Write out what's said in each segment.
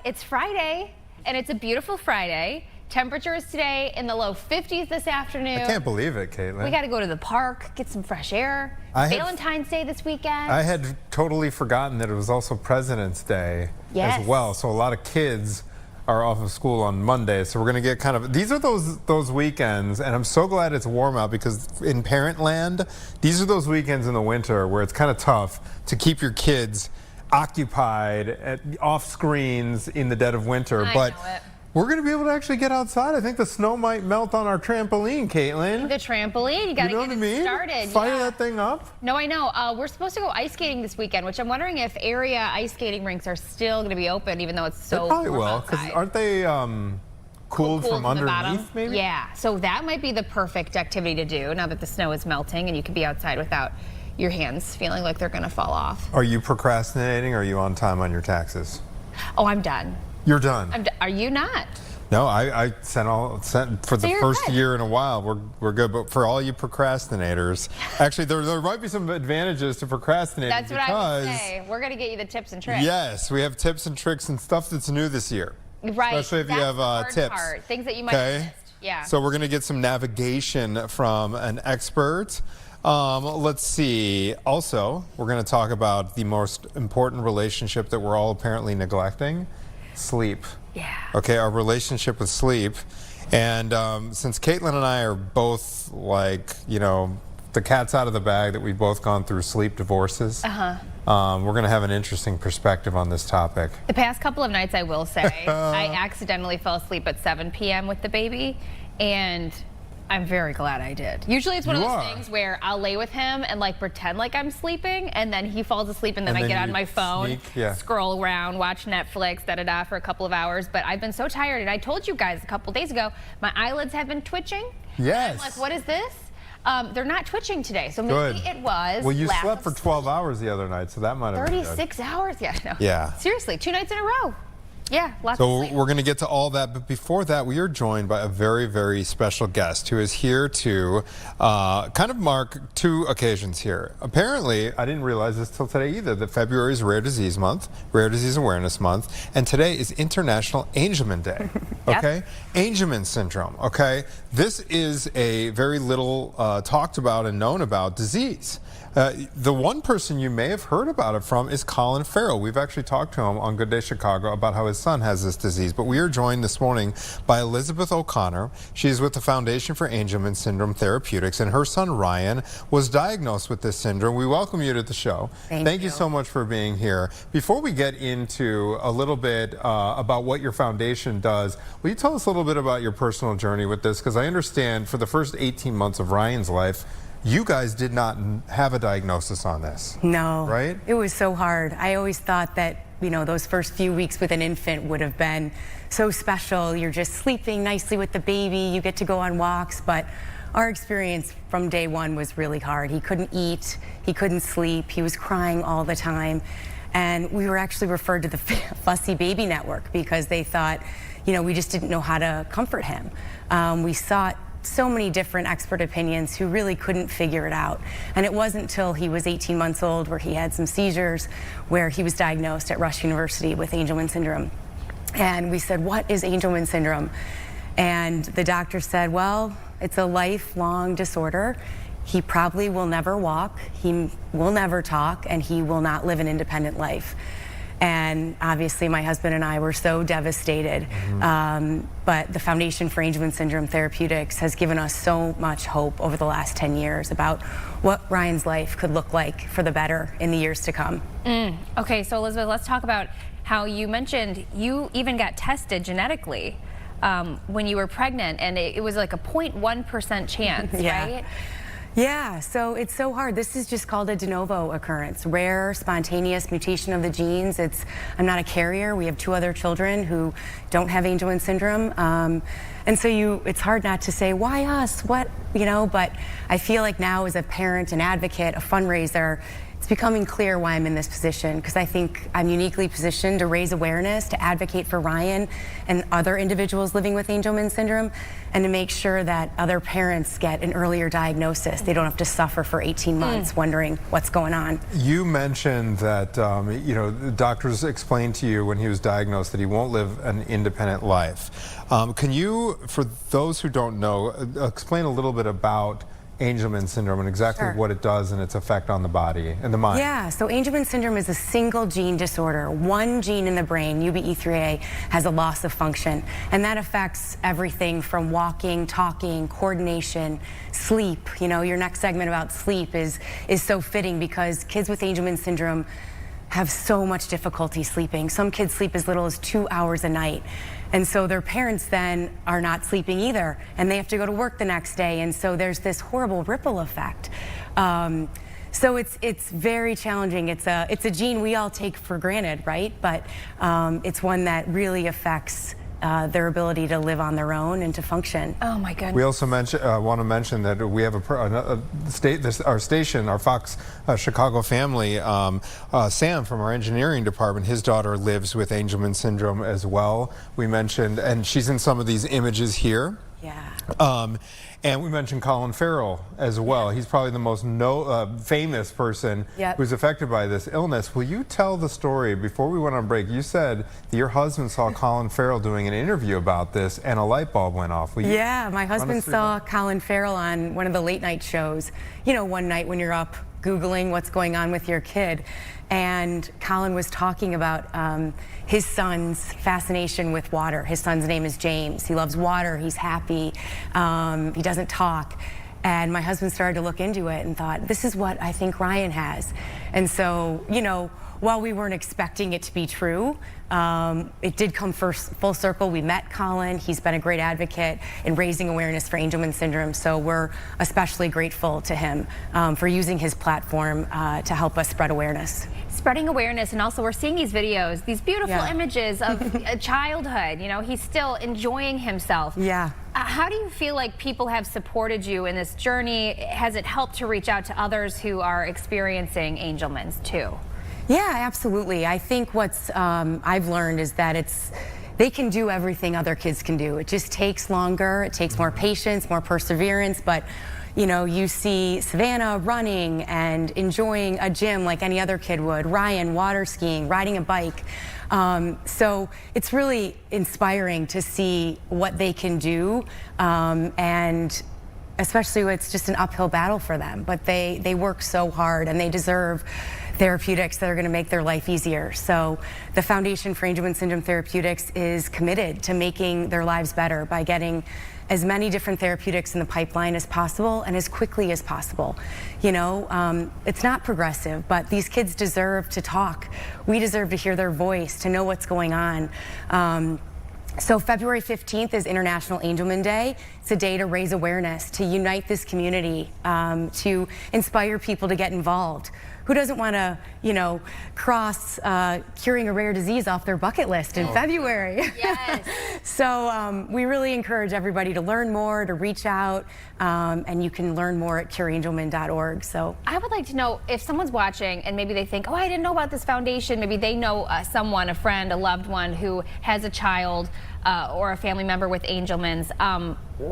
It's Friday, and it's a beautiful Friday. Temperatures today in the low 50s this afternoon. I can't believe it, Caitlin. We got to go to the park, get some fresh air. Valentine's Day this weekend. I had totally forgotten that it was also President's Day as well. So a lot of kids are off of school on Monday. So we're going to get kind of, these are those weekends, and I'm so glad it's warm out because in parent land, these are those weekends in the winter where it's kind of tough to keep your kids occupied off screens in the dead of winter. But we're going to be able to actually get outside. I think the snow might melt on our trampoline, Caitlin. The trampoline, you got to get it started. Fire that thing up. No, I know. We're supposed to go ice skating this weekend, which I'm wondering if area ice skating rinks are still going to be open, even though it's so warm outside. They probably will, because aren't they cooled from underneath, maybe? Yeah, so that might be the perfect activity to do now that the snow is melting and you can be outside without your hands feeling like they're going to fall off. Are you procrastinating, or are you on time on your taxes? Oh, I'm done. You're done. Are you not? No, I sent for the first year in a while. We're good, but for all you procrastinators, actually there might be some advantages to procrastinating. That's what I would say. We're going to get you the tips and tricks. Yes, we have tips and tricks and stuff that's new this year. Right. Especially if you have tips. Things that you might have missed. Yeah. So we're going to get some navigation from an expert. Let's see. Also, we're going to talk about the most important relationship that we're all apparently neglecting. Sleep. Yeah. Okay, our relationship with sleep. And since Caitlin and I are both like, you know, the cat's out of the bag that we've both gone through sleep divorces, we're going to have an interesting perspective on this topic. The past couple of nights, I will say, I accidentally fell asleep at 7 p.m. with the baby, and I'm very glad I did. Usually it's one of those things where I'll lay with him and like pretend like I'm sleeping, and then he falls asleep, and then I get on my phone, scroll around, watch Netflix, for a couple of hours. But I've been so tired, and I told you guys a couple days ago, my eyelids have been twitching. Yes. I'm like, what is this? They're not twitching today, so maybe it was. Well, you slept for 12 hours the other night, so that might have been 36 hours? Yeah, no. Yeah. Seriously, 2 nights in a row. Yeah, lots of sleep. So we're going to get to all that, but before that, we are joined by a very, very special guest who is here to kind of mark 2 occasions here. Apparently, I didn't realize this till today either, that February is Rare Disease Month, Rare Disease Awareness Month, and today is International Angelman Day, okay? Angelman syndrome, okay? This is a very little talked about and known about disease. The one person you may have heard about it from is Colin Farrell. We've actually talked to him on Good Day Chicago about how his son has this disease. But we are joined this morning by Elizabeth O'Connor. She's with the Foundation for Angelman Syndrome Therapeutics, and her son Ryan was diagnosed with this syndrome. We welcome you to the show. Thank you so much for being here. Before we get into a little bit about what your foundation does, will you tell us a little bit about your personal journey with this? Because I understand for the first 18 months of Ryan's life, you guys did not have a diagnosis on this. No. Right? It was so hard. I always thought that, you know, those first few weeks with an infant would have been so special. You're just sleeping nicely with the baby. You get to go on walks. But our experience from day one was really hard. He couldn't eat. He couldn't sleep. He was crying all the time. And we were actually referred to the Fussy Baby Network because they thought, you know, we just didn't know how to comfort him. We sought so many different expert opinions who really couldn't figure it out. And it wasn't until he was 18 months old where he had some seizures where he was diagnosed at Rush University with Angelman syndrome. And we said, what is Angelman syndrome? And the doctor said, well, it's a lifelong disorder. He probably will never walk, he will never talk, and he will not live an independent life. And obviously my husband and I were so devastated. But the Foundation for Angelman Syndrome Therapeutics has given us so much hope over the last 10 years about what Ryan's life could look like for the better in the years to come. Okay, so Elizabeth, let's talk about how you mentioned you even got tested genetically when you were pregnant, and it was like a 0.1% chance, right? Yeah, so it's so hard. This is just called a de novo occurrence, rare, spontaneous mutation of the genes. I'm not a carrier. We have 2 other children who don't have Angelman syndrome. And so it's hard not to say, why us? What, you know, but I feel like now as a parent, an advocate, a fundraiser, it's becoming clear why I'm in this position, because I think I'm uniquely positioned to raise awareness, to advocate for Ryan and other individuals living with Angelman syndrome, and to make sure that other parents get an earlier diagnosis. They don't have to suffer for 18 months wondering what's going on. You mentioned that you know, the doctors explained to you when he was diagnosed that he won't live an independent life. Can you, for those who don't know, explain a little bit about Angelman syndrome and exactly what it does and its effect on the body and the mind? Yeah, so Angelman syndrome is a single gene disorder. One gene in the brain, UBE3A, has a loss of function, and that affects everything from walking, talking, coordination, sleep. You know, your next segment about sleep is so fitting, because kids with Angelman syndrome have so much difficulty sleeping. Some kids sleep as little as 2 hours a night. And so their parents then are not sleeping either, and they have to go to work the next day. And so there's this horrible ripple effect. So it's very challenging. It's a gene we all take for granted, right? But it's one that really affects their ability to live on their own and to function. Oh my goodness. We also want to mention that we have our station, our Fox Chicago family, Sam from our engineering department, his daughter lives with Angelman syndrome as well. We mentioned, and she's in some of these images here. Yeah. And we mentioned Colin Farrell as well. He's probably the most famous person who's affected by this illness. Will you tell the story? Before we went on break, you said that your husband saw Colin Farrell doing an interview about this and a light bulb went off. Yeah, my husband saw Colin Farrell on one of the late night shows. You know, one night when you're up Googling what's going on with your kid. And Colin was talking about his son's fascination with water. His son's name is James. He loves water, he's happy, he doesn't talk. And my husband started to look into it and thought, this is what I think Ryan has. And so, you know, while we weren't expecting it to be true, it did come full circle. We met Colin. He's been a great advocate in raising awareness for Angelman syndrome, so we're especially grateful to him for using his platform to help us spread awareness. Spreading awareness, and also we're seeing these videos, these beautiful images of childhood. You know, he's still enjoying himself. Yeah. How do you feel like people have supported you in this journey? Has it helped to reach out to others who are experiencing Angelmans too? Yeah, absolutely. I think what's I've learned is that they can do everything other kids can do. It just takes longer. It takes more patience, more perseverance. But you know, you see Savannah running and enjoying a gym like any other kid would. Ryan water skiing, riding a bike. So it's really inspiring to see what they can do, and especially when it's just an uphill battle for them. But they work so hard, and they deserve therapeutics that are going to make their life easier. So the Foundation for Angelman Syndrome Therapeutics is committed to making their lives better by getting as many different therapeutics in the pipeline as possible and as quickly as possible. You know, it's not progressive, but these kids deserve to talk. We deserve to hear their voice, to know what's going on. So February 15th is International Angelman Day. It's a day to raise awareness, to unite this community, to inspire people to get involved. Who doesn't want to, you know, cross curing a rare disease off their bucket list in February? Yes. So we really encourage everybody to learn more, to reach out, and you can learn more at cureangelman.org. So I would like to know, if someone's watching and maybe they think, oh, I didn't know about this foundation. Maybe they know someone, a friend, a loved one who has a child or a family member with Angelman's.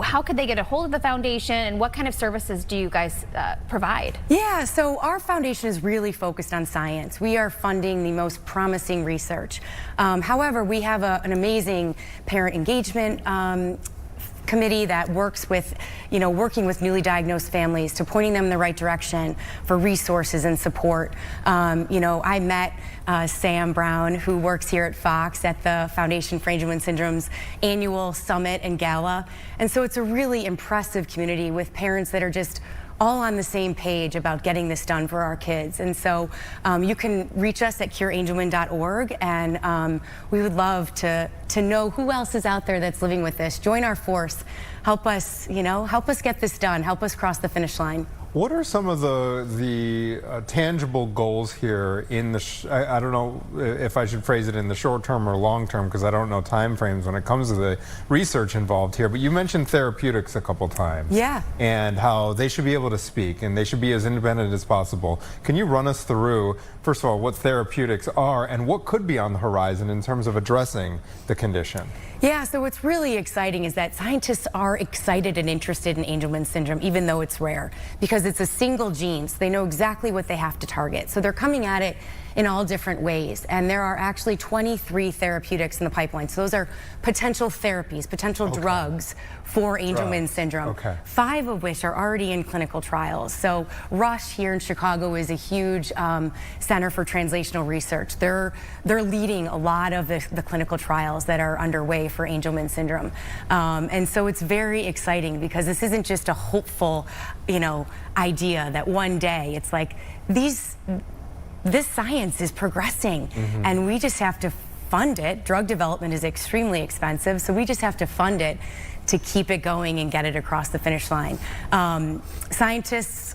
How could they get a hold of the foundation, and what kind of services do you guys provide? Yeah, so our foundation is really focused on science. We are funding the most promising research. However, we have an amazing parent engagement committee that works with, you know, working with newly diagnosed families to pointing them in the right direction for resources and support. You know, I met Sam Brown, who works here at Fox at the Foundation for Angelman Syndrome's annual summit and gala. And so it's a really impressive community with parents that are just all on the same page about getting this done for our kids. And so you can reach us at cureangelman.org, and we would love to know who else is out there that's living with this. Join our force. Help us, you know, help us get this done. Help us cross the finish line. What are some of the tangible goals here in the, I don't know if I should phrase it in the short term or long term, because I don't know time frames when it comes to the research involved here, but you mentioned therapeutics a couple times. Yeah. And how they should be able to speak and they should be as independent as possible. Can you run us through, first of all, what therapeutics are and what could be on the horizon in terms of addressing the condition? Yeah, so what's really exciting is that scientists are excited and interested in Angelman syndrome, even though it's rare, because it's a single gene, so they know exactly what they have to target. So they're coming at it in all different ways. And there are actually 23 therapeutics in the pipeline. So those are potential therapies, potential drugs for Angelman syndrome, 5 of which are already in clinical trials. So Rush here in Chicago is a huge center for translational research. They're leading a lot of the clinical trials that are underway for Angelman syndrome. And so it's very exciting because this isn't just a hopeful, idea that one day it's like this science is progressing and we just have to fund it. Drug development is extremely expensive, so we just have to fund it to keep it going and get it across the finish line. Scientists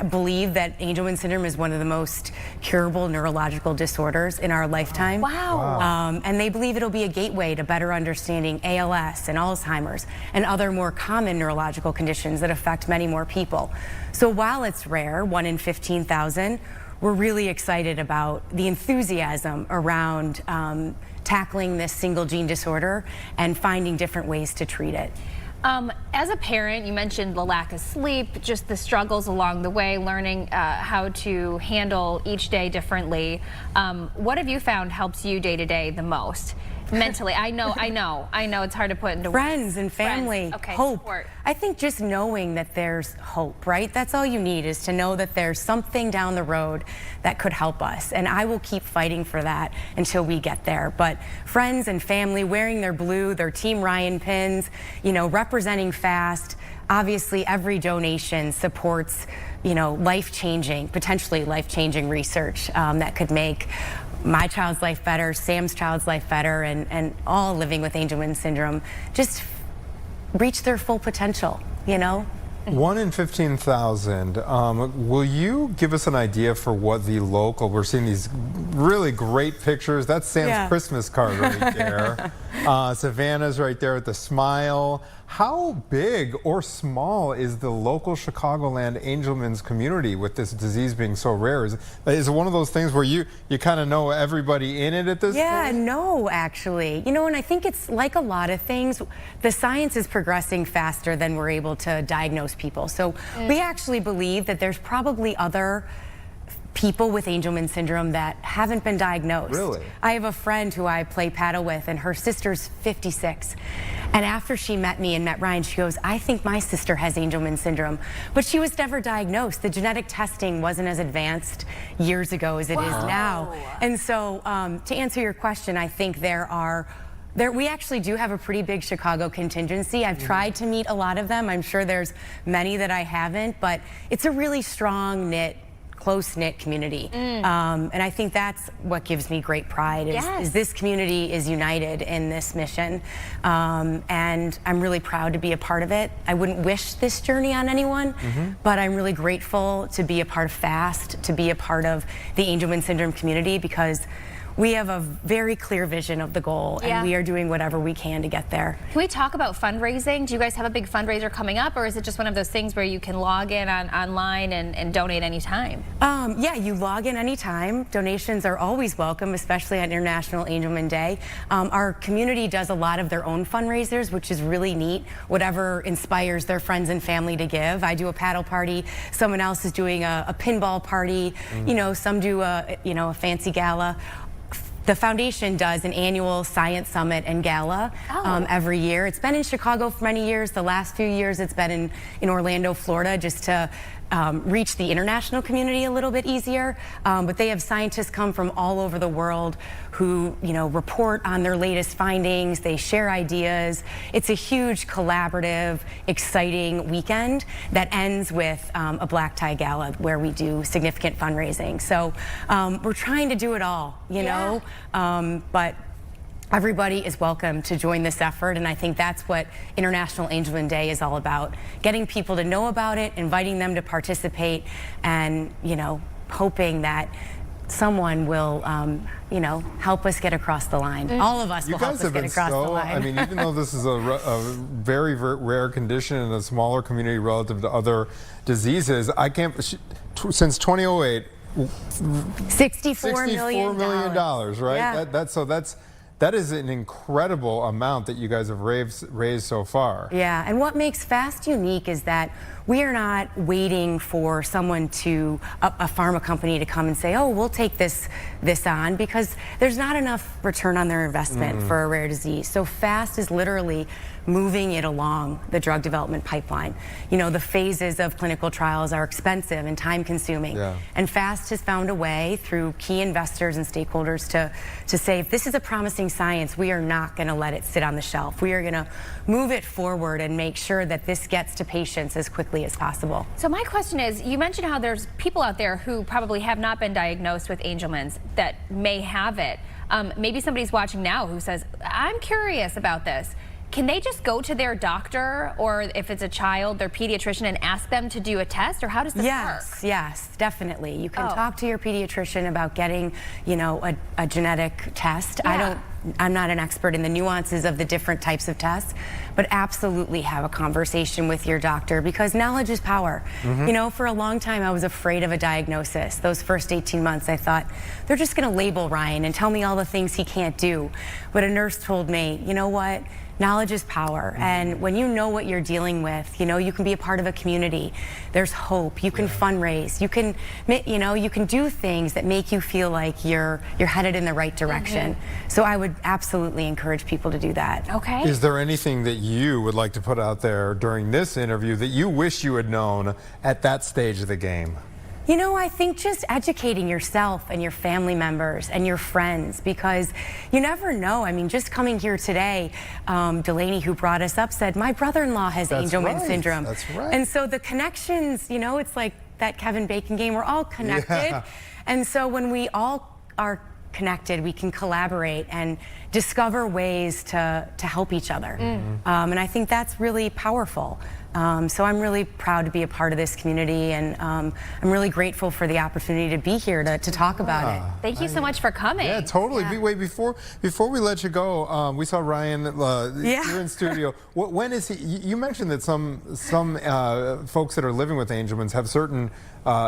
believe that Angelman syndrome is one of the most curable neurological disorders in our lifetime. Wow. And they believe it'll be a gateway to better understanding ALS and Alzheimer's and other more common neurological conditions that affect many more people. So while it's rare, 1 in 15,000, we're really excited about the enthusiasm around tackling this single gene disorder and finding different ways to treat it. As a parent, you mentioned the lack of sleep, just the struggles along the way, learning how to handle each day differently. What have you found helps you day to day the most? Mentally, I know it's hard to put into words. Friends and family, okay, hope. support. I think just knowing that there's hope, right? That's all you need, is to know that there's something down the road that could help us. And I will keep fighting for that until we get there. But friends and family wearing their blue, their Team Ryan pins, representing FAST. Obviously, every donation supports, life-changing, potentially life-changing research that could make my child's life better, Sam's child's life better, and all living with Angelman syndrome just reach their full potential, 1 in 15,000. Will you give us an idea for what the local, we're seeing these really great pictures. That's Sam's Christmas card right there. Savannah's right there with the smile. How big or small is the local Chicagoland Angelman's community with this disease being so rare? Is it one of those things where you kind of know everybody in it at this point? Yeah, no, actually. And I think it's like a lot of things, the science is progressing faster than we're able to diagnose people. So we actually believe that there's probably other people with Angelman syndrome that haven't been diagnosed. Really? I have a friend who I play paddle with, and her sister's 56. And after she met me and met Ryan, she goes, I think my sister has Angelman syndrome. But she was never diagnosed. The genetic testing wasn't as advanced years ago as it is now. And so to answer your question, I think we actually do have a pretty big Chicago contingency. I've tried to meet a lot of them. I'm sure there's many that I haven't, but it's a really strong knit, close-knit community. And I think that's what gives me great pride, is this community is united in this mission. And I'm really proud to be a part of it. I wouldn't wish this journey on anyone, but I'm really grateful to be a part of FAST, to be a part of the Angelman syndrome community, because we have a very clear vision of the goal, and we are doing whatever we can to get there. Can we talk about fundraising? Do you guys have a big fundraiser coming up, or is it just one of those things where you can log in online and donate anytime? Yeah, you log in anytime. Donations are always welcome, especially on International Angelman Day. Our community does a lot of their own fundraisers, which is really neat, whatever inspires their friends and family to give. I do a paddle party, someone else is doing a pinball party, some do a fancy gala. The foundation does an annual science summit and gala every year. It's been in Chicago for many years. The last few years it's been in Orlando, Florida, just to reach the international community a little bit easier. But they have scientists come from all over the world who, report on their latest findings. They share ideas. It's a huge collaborative, exciting weekend that ends with a black tie gala where we do significant fundraising. So we're trying to do it all, but everybody is welcome to join this effort, and I think that's what International Angelman Day is all about. Getting people to know about it, inviting them to participate, and, you know, hoping that someone will, you know, help us get across the line. All of us will help us get across the line. I mean, even though this is a very, very rare condition in a smaller community relative to other diseases, I can't, since 2008, $64 million, right? Yeah. That is an incredible amount that you guys have raised so far. Yeah, and what makes FAST unique is that we are not waiting for someone to, a pharma company to come and say, oh, we'll take this on, because there's not enough return on their investment for a rare disease. So FAST is literally moving it along the drug development pipeline. You know, the phases of clinical trials are expensive and time consuming. Yeah. And FAST has found a way through key investors and stakeholders to say, if this is a promising science, we are not going to let it sit on the shelf. We are going to move it forward and make sure that this gets to patients as quickly as possible. So my question is, you mentioned how there's people out there who probably have not been diagnosed with Angelman's that may have it. Maybe somebody's watching now who says, I'm curious about this. Can they just go to their doctor, or if it's a child, their pediatrician, and ask them to do a test, or how does this work? Yes, definitely. You can talk to your pediatrician about getting, you know, a genetic test. Yeah. I'm not an expert in the nuances of the different types of tests, but absolutely have a conversation with your doctor, because knowledge is power. You know, for a long time I was afraid of a diagnosis. Those first 18 months I thought, they're just going to label Ryan and tell me all the things he can't do. But a nurse told me, you know what? Knowledge is power, and when you know what you're dealing with, you know, you can be a part of a community. There's hope. You can fundraise. You can, you know, you can do things that make you feel like you're headed in the right direction. So I would absolutely encourage people to do that. Okay. Is there anything that you would like to put out there during this interview that you wish you had known at that stage of the game? You know, I think just educating yourself and your family members and your friends, because you never know. I mean, just coming here today, Delaney, who brought us up, said, my brother-in-law has Angelman syndrome. That's right. And so the connections, you know, it's like that Kevin Bacon game, we're all connected. Yeah. And so when we all are connected, we can collaborate and discover ways to help each other. And I think that's really powerful. So I'm really proud to be a part of this community, and I'm really grateful for the opportunity to be here to talk about it. Thank you so much for coming. Yeah, totally. Yeah. Wait, before we let you go, we saw Ryan here in studio. When is he? You mentioned that some folks that are living with Angelman's have certain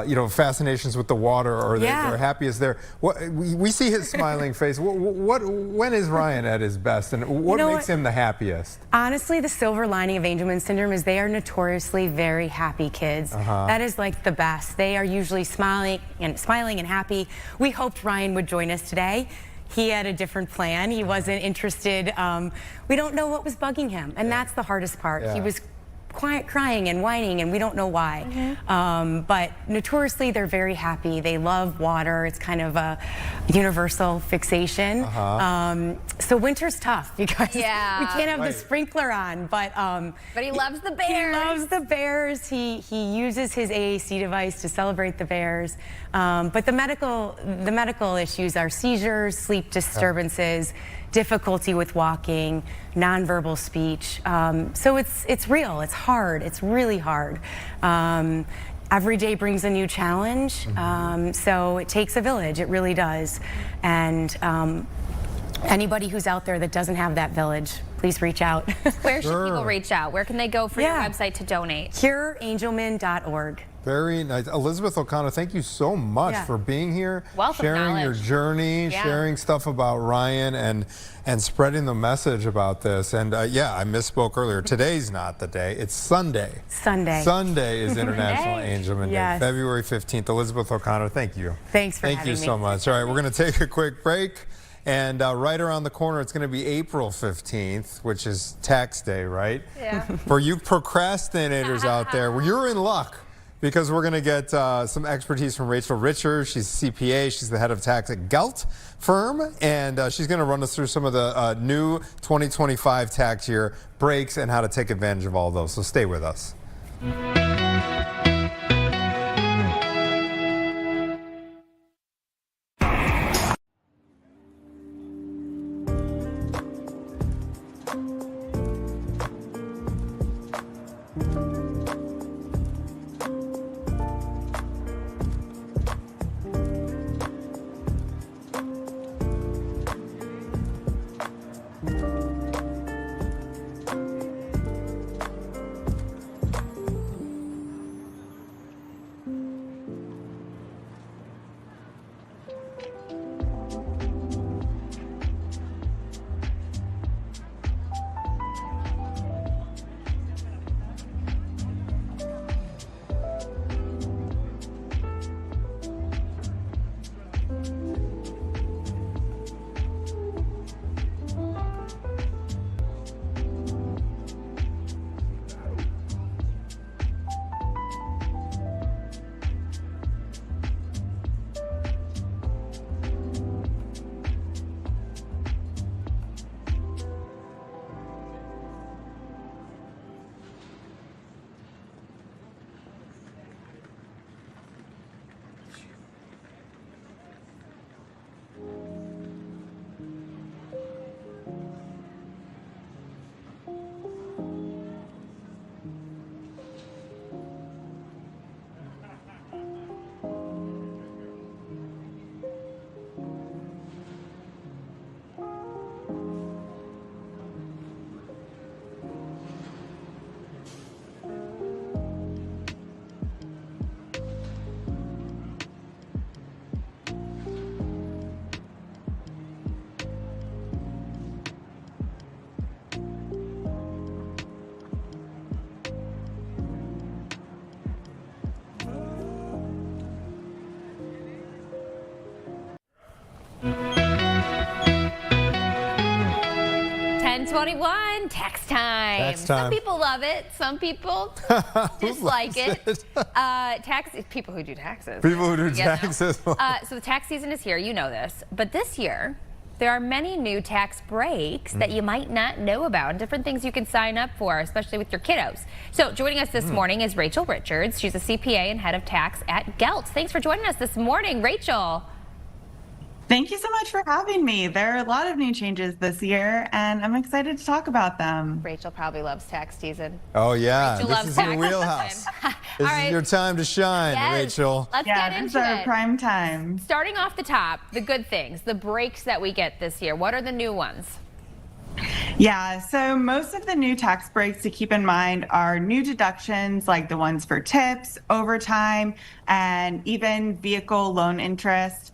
you know, fascinations with the water, or they're happiest there. We see his smiling face. When is Ryan at his best, and what makes him the happiest? Honestly, the silver lining of Angelman syndrome is they are notoriously very happy kids. That is like the best. They are usually smiling and happy. We hoped Ryan would join us today. He had a different plan. He wasn't interested. We don't know what was bugging him, and that's the hardest part. He was crying and whining, and we don't know why. But notoriously, they're very happy. They love water. It's kind of a universal fixation. So winter's tough because we can't have the sprinkler on. But he loves the bears. He loves the bears. He uses his AAC device to celebrate the bears. But the medical issues are seizures, sleep disturbances, difficulty with walking, nonverbal speech. So it's real, it's hard, it's really hard. Every day brings a new challenge, so it takes a village, it really does. And anybody who's out there that doesn't have that village, please reach out. Where should people reach out? Where can they go for your website to donate? CureAngelman.org. Very nice. Elizabeth O'Connor, thank you so much for being here, sharing your journey, sharing stuff about Ryan, and spreading the message about this. And yeah, I misspoke earlier. Today's not the day. It's Sunday. Sunday is International Angelman Day, February 15th. Elizabeth O'Connor, thank you. Thanks for having me. Thank you so much. All right, we're going to take a quick break. And right around the corner, it's going to be April 15th, which is tax day, right? Yeah. For you procrastinators out there, well, you're in luck, because we're going to get some expertise from Rachel Richer. She's a CPA. She's the head of tax at Gelt firm, and she's going to run us through some of the new 2025 tax year breaks and how to take advantage of all those. So stay with us. 10:21, tax time. Tax Some time. people love it. Some people dislike it. People who do taxes. People who do You know. taxes. So the tax season is here. You know this. But this year, there are many new tax breaks that you might not know about and different things you can sign up for, especially with your kiddos. So joining us this morning is Rachel Richards. She's a CPA and head of tax at Gelt. Thanks for joining us this morning, Rachel. Thank you so much for having me. There are a lot of new changes this year, and I'm excited to talk about them. Rachel probably loves tax season. Oh, yeah. Rachel This loves is your tax wheelhouse. season. This All right. is your time to shine, Yes. Rachel. Let's Yeah, get this is into our it. prime time. Starting off the top, the good things, the breaks that we get this year. What are the new ones? Yeah, so most of the new tax breaks to keep in mind are new deductions like the ones for tips, overtime, and even vehicle loan interest.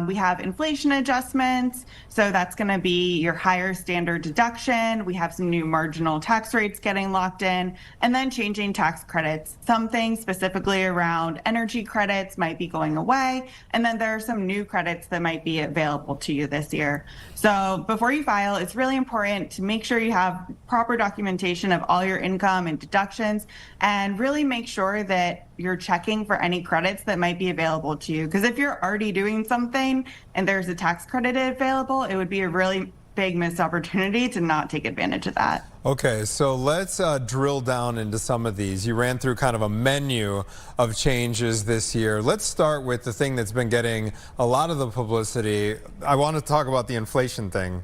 We have inflation adjustments, so that's going to be your higher standard deduction. We have some new marginal tax rates getting locked in, and then changing tax credits. Some things specifically around energy credits might be going away, and then there are some new credits that might be available to you this year. So before you file, it's really important to make sure you have proper documentation of all your income and deductions, and really make sure that you're checking for any credits that might be available to you. Because if you're already doing something and there's a tax credit available, it would be a really big missed opportunity to not take advantage of that. Okay, so let's drill down into some of these. You ran through kind of a menu of changes this year. Let's start with the thing that's been getting a lot of the publicity. I want to talk about the inflation thing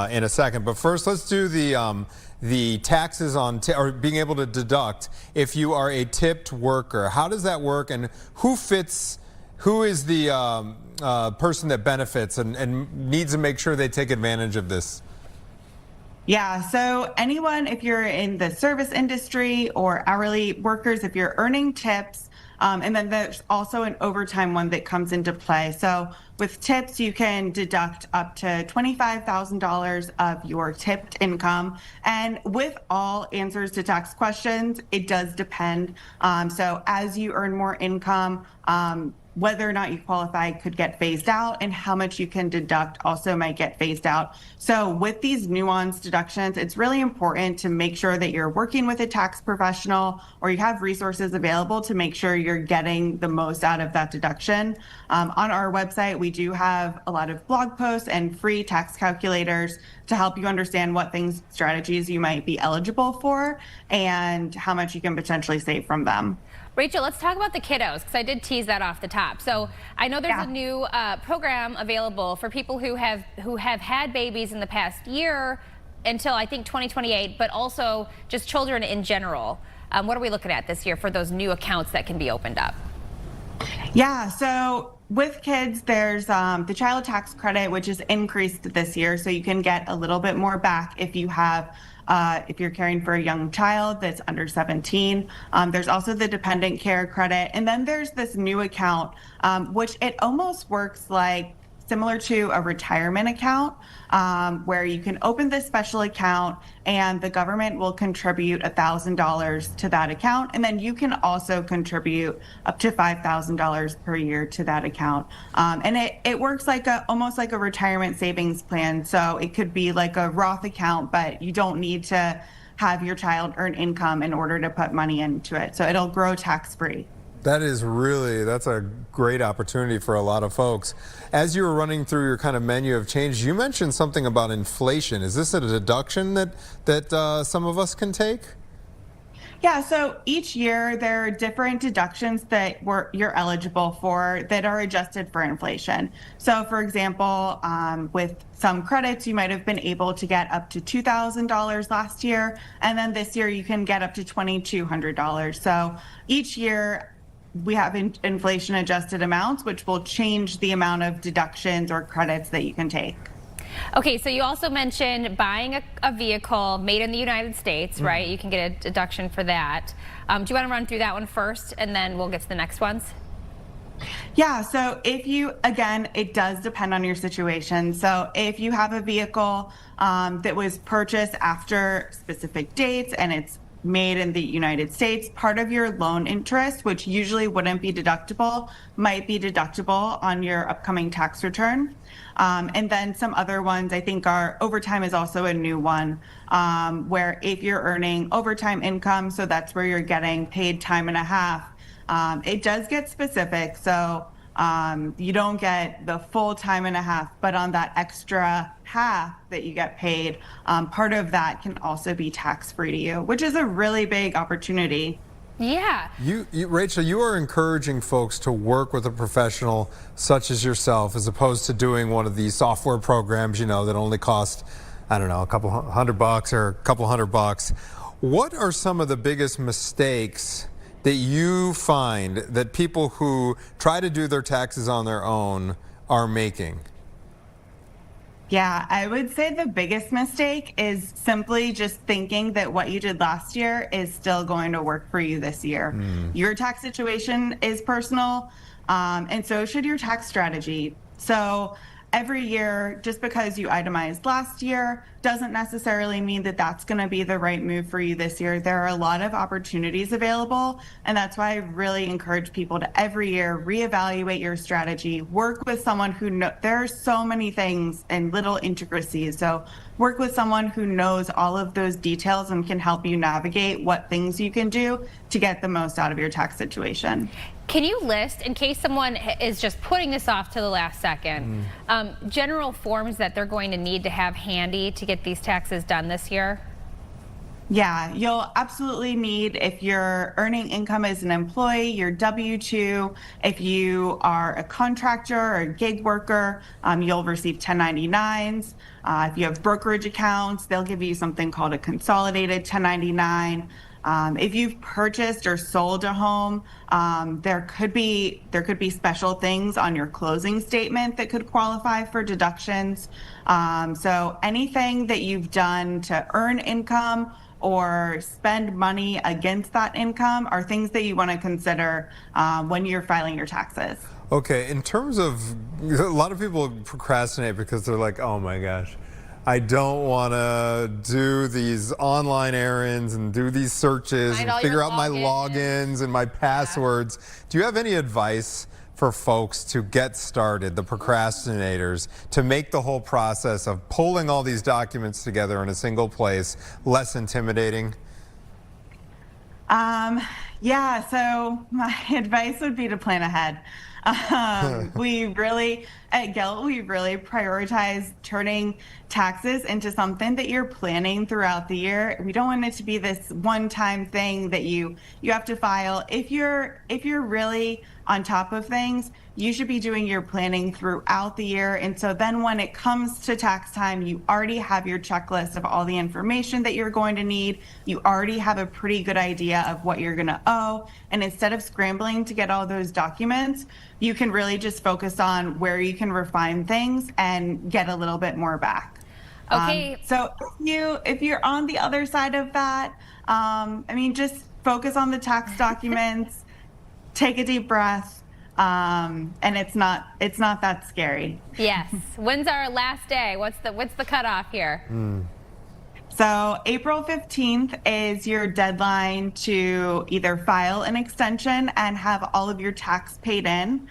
in a second, but first let's do the taxes on or being able to deduct if you are a tipped worker. How does that work, and who is the person that benefits and needs to make sure they take advantage of this? Yeah, so anyone, if you're in the service industry or hourly workers, if you're earning tips, and then there's also an overtime one that comes into play. So with tips, you can deduct up to $25,000 of your tipped income. And with all answers to tax questions, it does depend. So as you earn more income, whether or not you qualify could get phased out, and how much you can deduct also might get phased out. So with these nuanced deductions, it's really important to make sure that you're working with a tax professional or you have resources available to make sure you're getting the most out of that deduction. On our website, we do have a lot of blog posts and free tax calculators to help you understand what strategies you might be eligible for and how much you can potentially save from them. Rachel, let's talk about the kiddos, because I did tease that off the top. So I know there's a new program available for people who have had babies in the past year until I think 2028, but also just children in general. What are we looking at this year for those new accounts that can be opened up? Yeah, so with kids, there's the child tax credit, which is increased this year, so you can get a little bit more back if you have if you're caring for a young child that's under 17. There's also the dependent care credit, and then there's this new account, which it almost works like similar to a retirement account, where you can open this special account and the government will contribute $1,000 to that account. And then you can also contribute up to $5,000 per year to that account. And it works like almost like a retirement savings plan. So it could be like a Roth account, but you don't need to have your child earn income in order to put money into it. So it'll grow tax-free. That's a great opportunity for a lot of folks. As you were running through your kind of menu of change, you mentioned something about inflation. Is this a deduction that some of us can take? Yeah, so each year there are different deductions that you're eligible for that are adjusted for inflation. So for example, with some credits, you might have been able to get up to $2,000 last year, and then this year you can get up to $2,200. So each year we have inflation adjusted amounts, which will change the amount of deductions or credits that you can take. Okay, so you also mentioned buying a vehicle made in the United States, right? You can get a deduction for that. Do you want to run through that one first, and then we'll get to the next ones? Yeah, so if you, again, it does depend on your situation. So if you have a vehicle that was purchased after specific dates and it's made in the United States, part of your loan interest, which usually wouldn't be deductible, might be deductible on your upcoming tax return. And then some other ones, I think, are overtime is also a new one, where if you're earning overtime income, so that's where you're getting paid time and a half, it does get specific. So you don't get the full time and a half, but on that extra half that you get paid, part of that can also be tax-free to you, which is a really big opportunity. Yeah. Rachel, you are encouraging folks to work with a professional such as yourself, as opposed to doing one of these software programs, that only cost, I don't know, a couple $100 or a couple $100. What are some of the biggest mistakes that you find that people who try to do their taxes on their own are making? Yeah, I would say the biggest mistake is simply just thinking that what you did last year is still going to work for you this year. Your tax situation is personal, and so should your tax strategy. So every year, just because you itemized last year doesn't necessarily mean that that's going to be the right move for you this year. There are a lot of opportunities available, and that's why I really encourage people to every year reevaluate your strategy, work with someone who knows. There are so many things and little intricacies, so work with someone who knows all of those details and can help you navigate what things you can do to get the most out of your tax situation. Can you list, in case someone is just putting this off to the last second, general forms that they're going to need to have handy to get these taxes done this year? Yeah, you'll absolutely need, if you're earning income as an employee, your W-2. If you are a contractor or a gig worker, you'll receive 1099s. If you have brokerage accounts, they'll give you something called a consolidated 1099. If you've purchased or sold a home, there could be special things on your closing statement that could qualify for deductions. So anything that you've done to earn income or spend money against that income are things that you want to consider when you're filing your taxes. Okay, in terms of, a lot of people procrastinate because they're like, oh my gosh, I don't want to do these online errands and do these searches and figure out my logins and my passwords. Do you have any advice for folks to get started, the procrastinators, to make the whole process of pulling all these documents together in a single place less intimidating? Yeah, so my advice would be to plan ahead. We really at Gelt, we really prioritize turning taxes into something that you're planning throughout the year. We don't want it to be this one-time thing that you have to file. If you're really on top of things, you should be doing your planning throughout the year. And so then when it comes to tax time, you already have your checklist of all the information that you're going to need. You already have a pretty good idea of what you're going to owe. And instead of scrambling to get all those documents, you can really just focus on where you can refine things and get a little bit more back. Okay. So if you're on the other side of that, just focus on the tax documents, take a deep breath. And it's not that scary. Yes. When's our last day? What's the cutoff here? So April 15th is your deadline to either file an extension and have all of your tax paid in.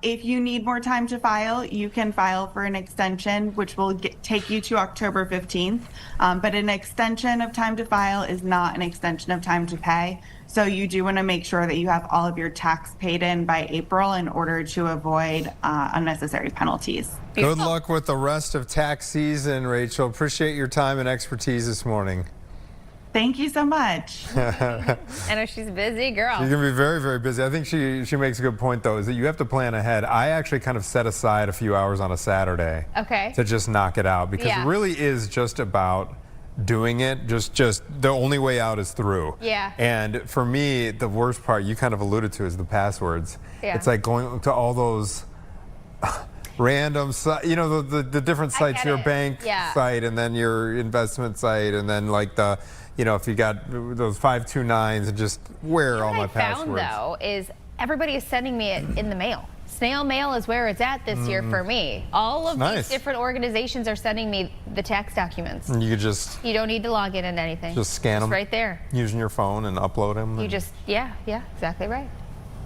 If you need more time to file, you can file for an extension, which will take you to October 15th. But an extension of time to file is not an extension of time to pay. So you do want to make sure that you have all of your tax paid in by April in order to avoid unnecessary penalties. Good luck with the rest of tax season, Rachel. Appreciate your time and expertise this morning. Thank you so much. I know she's a busy girl. She's going to be very, very busy. I think she makes a good point, though, is that you have to plan ahead. I actually kind of set aside a few hours on a Saturday to just knock it out, because it really is just about doing it. Just the only way out is through. Yeah. And for me, the worst part, you kind of alluded to, is the passwords. Yeah. It's like going to all those random the different sites, your bank site, and then your investment site, and then like the if you got those 529s, and just where all my passwords. What I found, though, is everybody is sending me it in the mail. Snail mail is where it's at this year for me. All of these different organizations are sending me the tax documents. And you don't need to log in and anything. Just scan them right there. Using your phone and upload them. Yeah, exactly right.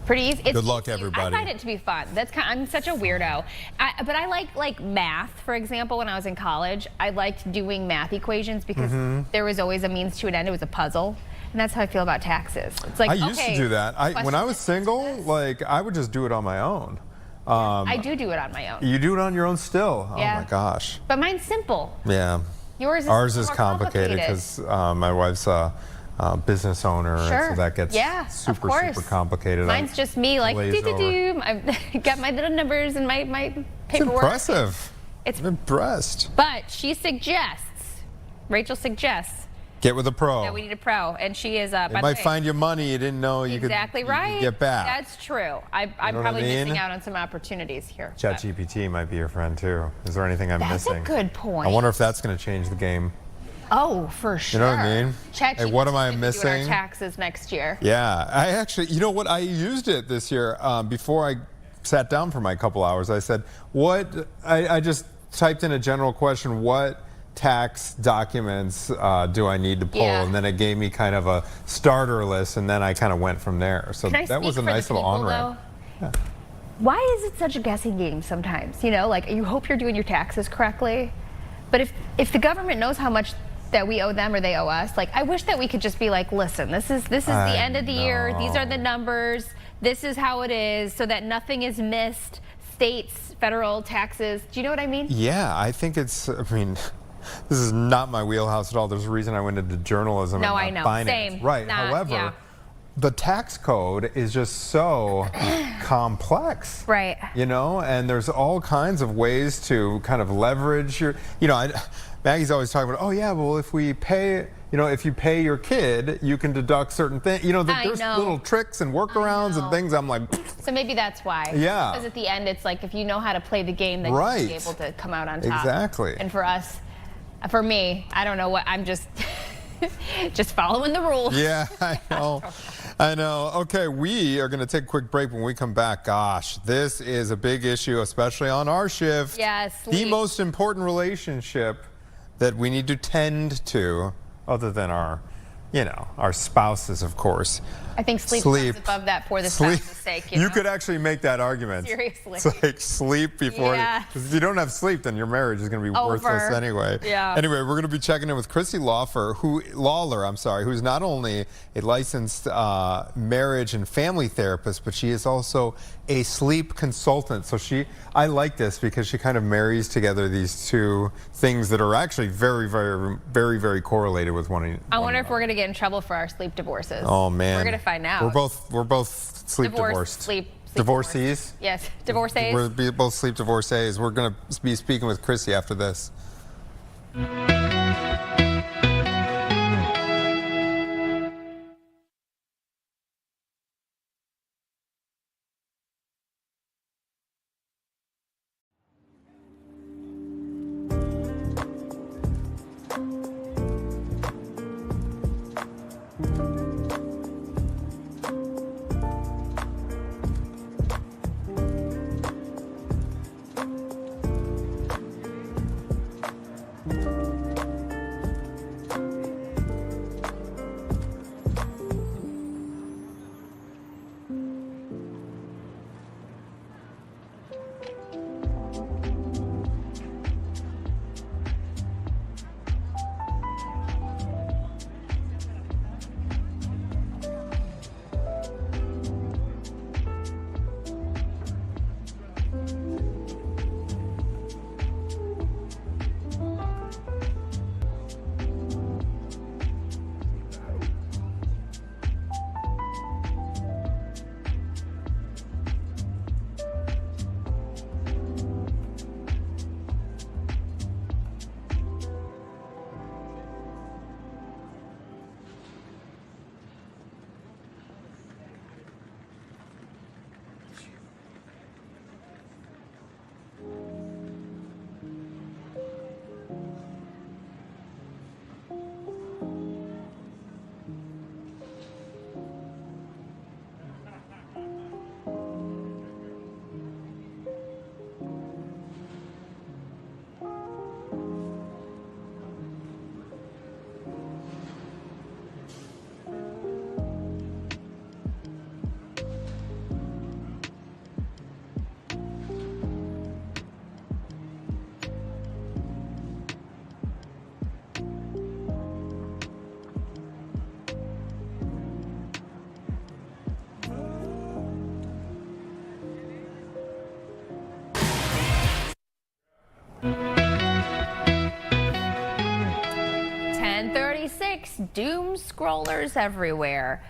Pretty easy. Good luck, everybody. I find it to be fun. I'm such a weirdo. But I like math, for example. When I was in college, I liked doing math equations because there was always a means to an end. It was a puzzle. And that's how I feel about taxes. It's like, I used to do that. When I was single, I would just do it on my own. I do it on my own. You do it on your own still? Yeah. Oh my gosh. But mine's simple. Yeah. Ours is complicated because my wife's a business owner, and so that gets super complicated. Mine's just me, like I've got my little numbers and my paperwork. It's impressive. I'm impressed. But Rachel suggests, get with a pro. Yeah, we need a pro, and she is. They might find you money you didn't know you could get back. That's true. I'm probably missing out on some opportunities here. ChatGPT might be your friend too. Is there anything I'm missing? That's a good point. I wonder if that's going to change the game. Oh, for sure. You know what I mean? ChatGPT, hey, what am I missing? doing our taxes next year. Yeah, I actually, you know what? I used it this year before I sat down for my couple hours. I said, I just typed in a general question, what tax documents do I need to pull? And then it gave me kind of a starter list, and then I kind of went from there. So that was a nice little on-ramp. Yeah. Why is it such a guessing game sometimes? Like you hope you're doing your taxes correctly, but if the government knows how much that we owe them or they owe us, like I wish that we could just be like, listen, this is the end of the year. These are the numbers. This is how it is, so that nothing is missed. States, federal taxes. Do you know what I mean? Yeah, I think this is not my wheelhouse at all. There's a reason I went into journalism and not finance. Same. Right. However, the tax code is just so complex. Right. And there's all kinds of ways to kind of leverage your, Maggie's always talking about, oh yeah, well if we pay, if you pay your kid, you can deduct certain things. There's little tricks and workarounds and things. I'm like, so maybe that's why. Yeah. Because at the end, it's like if you know how to play the game, then you'll be able to come out on top. Exactly. And for me, I don't know what, I'm just following the rules. Yeah, I know. Okay, we are going to take a quick break. When we come back, gosh, this is a big issue, especially on our shift. Yes. The most important relationship that we need to tend to, other than our you know, our spouses, of course. I think sleep comes above that for the spouse's sake. You know? could actually make that argument. Seriously. It's like sleep before. Because if you don't have sleep, then your marriage is going to be worthless anyway. Yeah. Anyway, we're going to be checking in with Chrissy Lawler, who's not only a licensed marriage and family therapist, but she is also a sleep consultant. So I like this because she kind of marries together these two things that are actually very, very, very, very correlated with one another. I wonder if we're going to get in trouble for our sleep divorces. Oh man. We're going to find out. We're both sleep divorced. Sleep Divorcees? Yes, divorcees. We're both sleep divorcees. We're going to be speaking with Chrissy after this. 10:36, doom scrollers everywhere.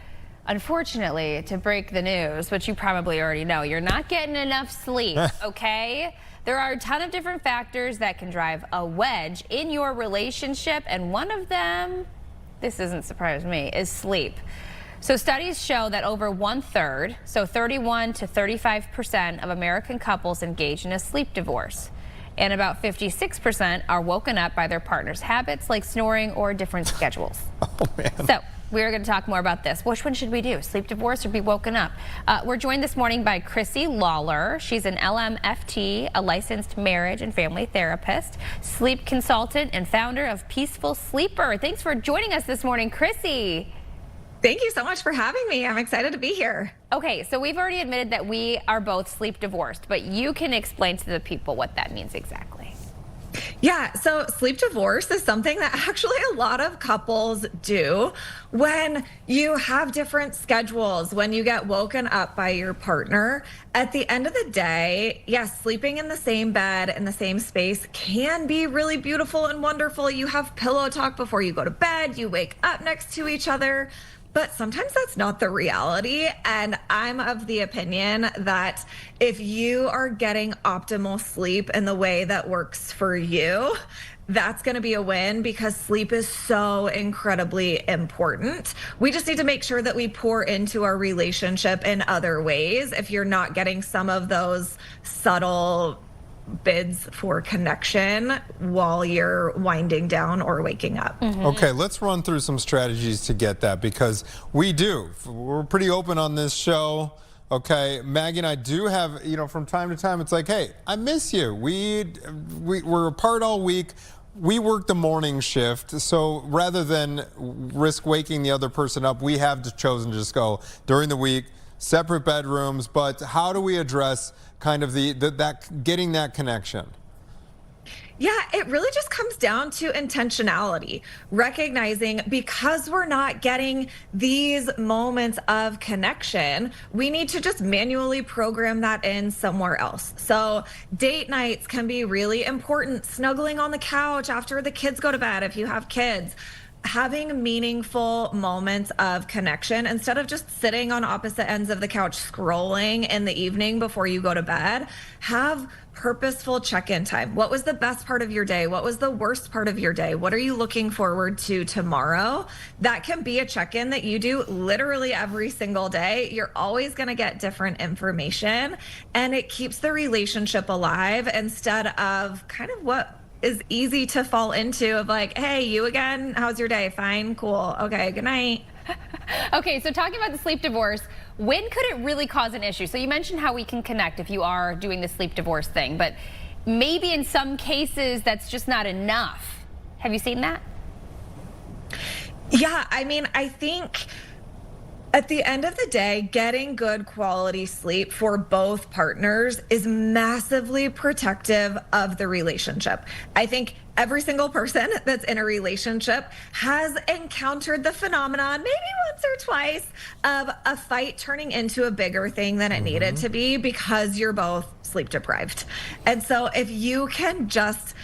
Unfortunately, to break the news, which you probably already know, you're not getting enough sleep, okay? There are a ton of different factors that can drive a wedge in your relationship, and one of them, this doesn't surprise me, is sleep. So studies show that over 1/3, so 31 to 35% of American couples engage in a sleep divorce. And about 56% are woken up by their partner's habits like snoring or different schedules. Oh, man. So we're going to talk more about this. Which one should we do? Sleep divorce or be woken up? We're joined this morning by Chrissy Lawler. She's an LMFT, a licensed marriage and family therapist, sleep consultant, and founder of Peaceful Sleeper. Thanks for joining us this morning, Chrissy. Thank you so much for having me. I'm excited to be here. Okay, so we've already admitted that we are both sleep divorced, but you can explain to the people what that means exactly. Yeah, so sleep divorce is something that actually a lot of couples do when you have different schedules, when you get woken up by your partner. At the end of the day, yes, sleeping in the same bed, in the same space can be really beautiful and wonderful. You have pillow talk before you go to bed, you wake up next to each other. But sometimes that's not the reality. And I'm of the opinion that if you are getting optimal sleep in the way that works for you, that's going to be a win because sleep is so incredibly important. We just need to make sure that we pour into our relationship in other ways if you're not getting some of those subtle bids for connection while you're winding down or waking up. Okay, let's run through some strategies to get that because we're pretty open on this show. Okay, Maggie and I do have, from time to time, it's like, hey, I miss you. We're apart all week. we work the morning shift, so rather than risk waking the other person up, we have chosen to just go during the week, separate bedrooms. But how do we address kind of that getting that connection? Yeah, it really just comes down to intentionality, recognizing because we're not getting these moments of connection, we need to just manually program that in somewhere else. So date nights can be really important, snuggling on the couch after the kids go to bed if you have kids. Having meaningful moments of connection instead of just sitting on opposite ends of the couch scrolling in the evening before you go to bed. Have purposeful check-in time. What was the best part of your day? What was the worst part of your day? What are you looking forward to tomorrow? That can be a check-in that you do literally every single day. You're always going to get different information, and it keeps the relationship alive instead of kind of what is easy to fall into of like, hey, you again? How's your day? Fine, cool. Okay, good night. Okay, so talking about the sleep divorce, when could it really cause an issue? So you mentioned how we can connect if you are doing the sleep divorce thing, but maybe in some cases that's just not enough. Have you seen that? Yeah, I mean, I think at the end of the day, getting good quality sleep for both partners is massively protective of the relationship. I think every single person that's in a relationship has encountered the phenomenon, maybe once or twice, of a fight turning into a bigger thing than it needed to be because you're both sleep deprived. And so if you can just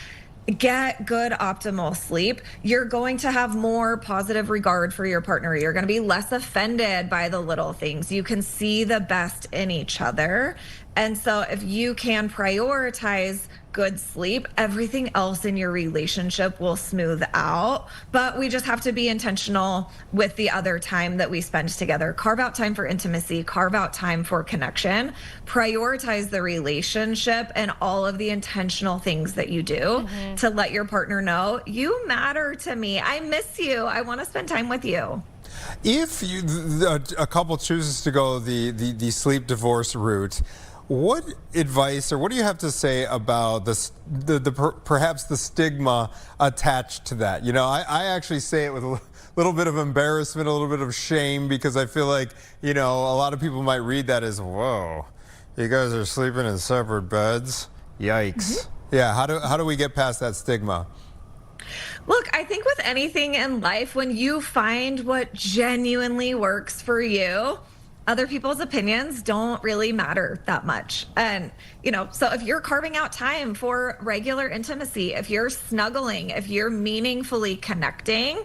get good optimal sleep, you're going to have more positive regard for your partner. You're going to be less offended by the little things. You can see the best in each other. And so if you can prioritize good sleep, everything else in your relationship will smooth out. But we just have to be intentional with the other time that we spend together. Carve out time for intimacy, carve out time for connection, prioritize the relationship and all of the intentional things that you do to let your partner know, you matter to me. I miss you. I want to spend time with you. If a couple chooses to go the sleep divorce route, what advice or what do you have to say about perhaps the stigma attached to that? You know, I actually say it with a little bit of embarrassment, a little bit of shame, because I feel like, you know, a lot of people might read that as, whoa, you guys are sleeping in separate beds? Yikes. Yeah, how do we get past that stigma? Look, I think with anything in life, when you find what genuinely works for you, other people's opinions don't really matter that much. And, you know, so if you're carving out time for regular intimacy, if you're snuggling, if you're meaningfully connecting,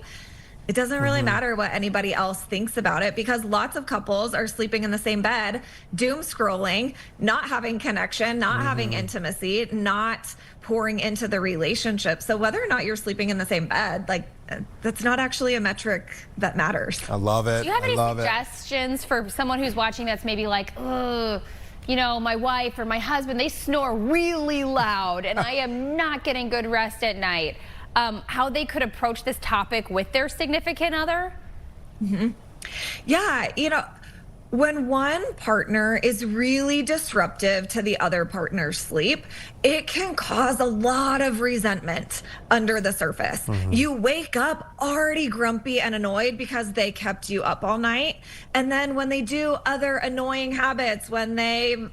it doesn't really matter what anybody else thinks about it, because lots of couples are sleeping in the same bed, doom scrolling, not having connection, not having intimacy, not pouring into the relationship. So whether or not you're sleeping in the same bed, like, that's not actually a metric that matters. I love it. Do you have any suggestions for someone who's watching that's maybe like, ugh, you know, my wife or my husband, they snore really loud and I am not getting good rest at night? How they could approach this topic with their significant other? Yeah, you know, when one partner is really disruptive to the other partner's sleep, it can cause a lot of resentment under the surface. You wake up already grumpy and annoyed because they kept you up all night. And then when they do other annoying habits, when they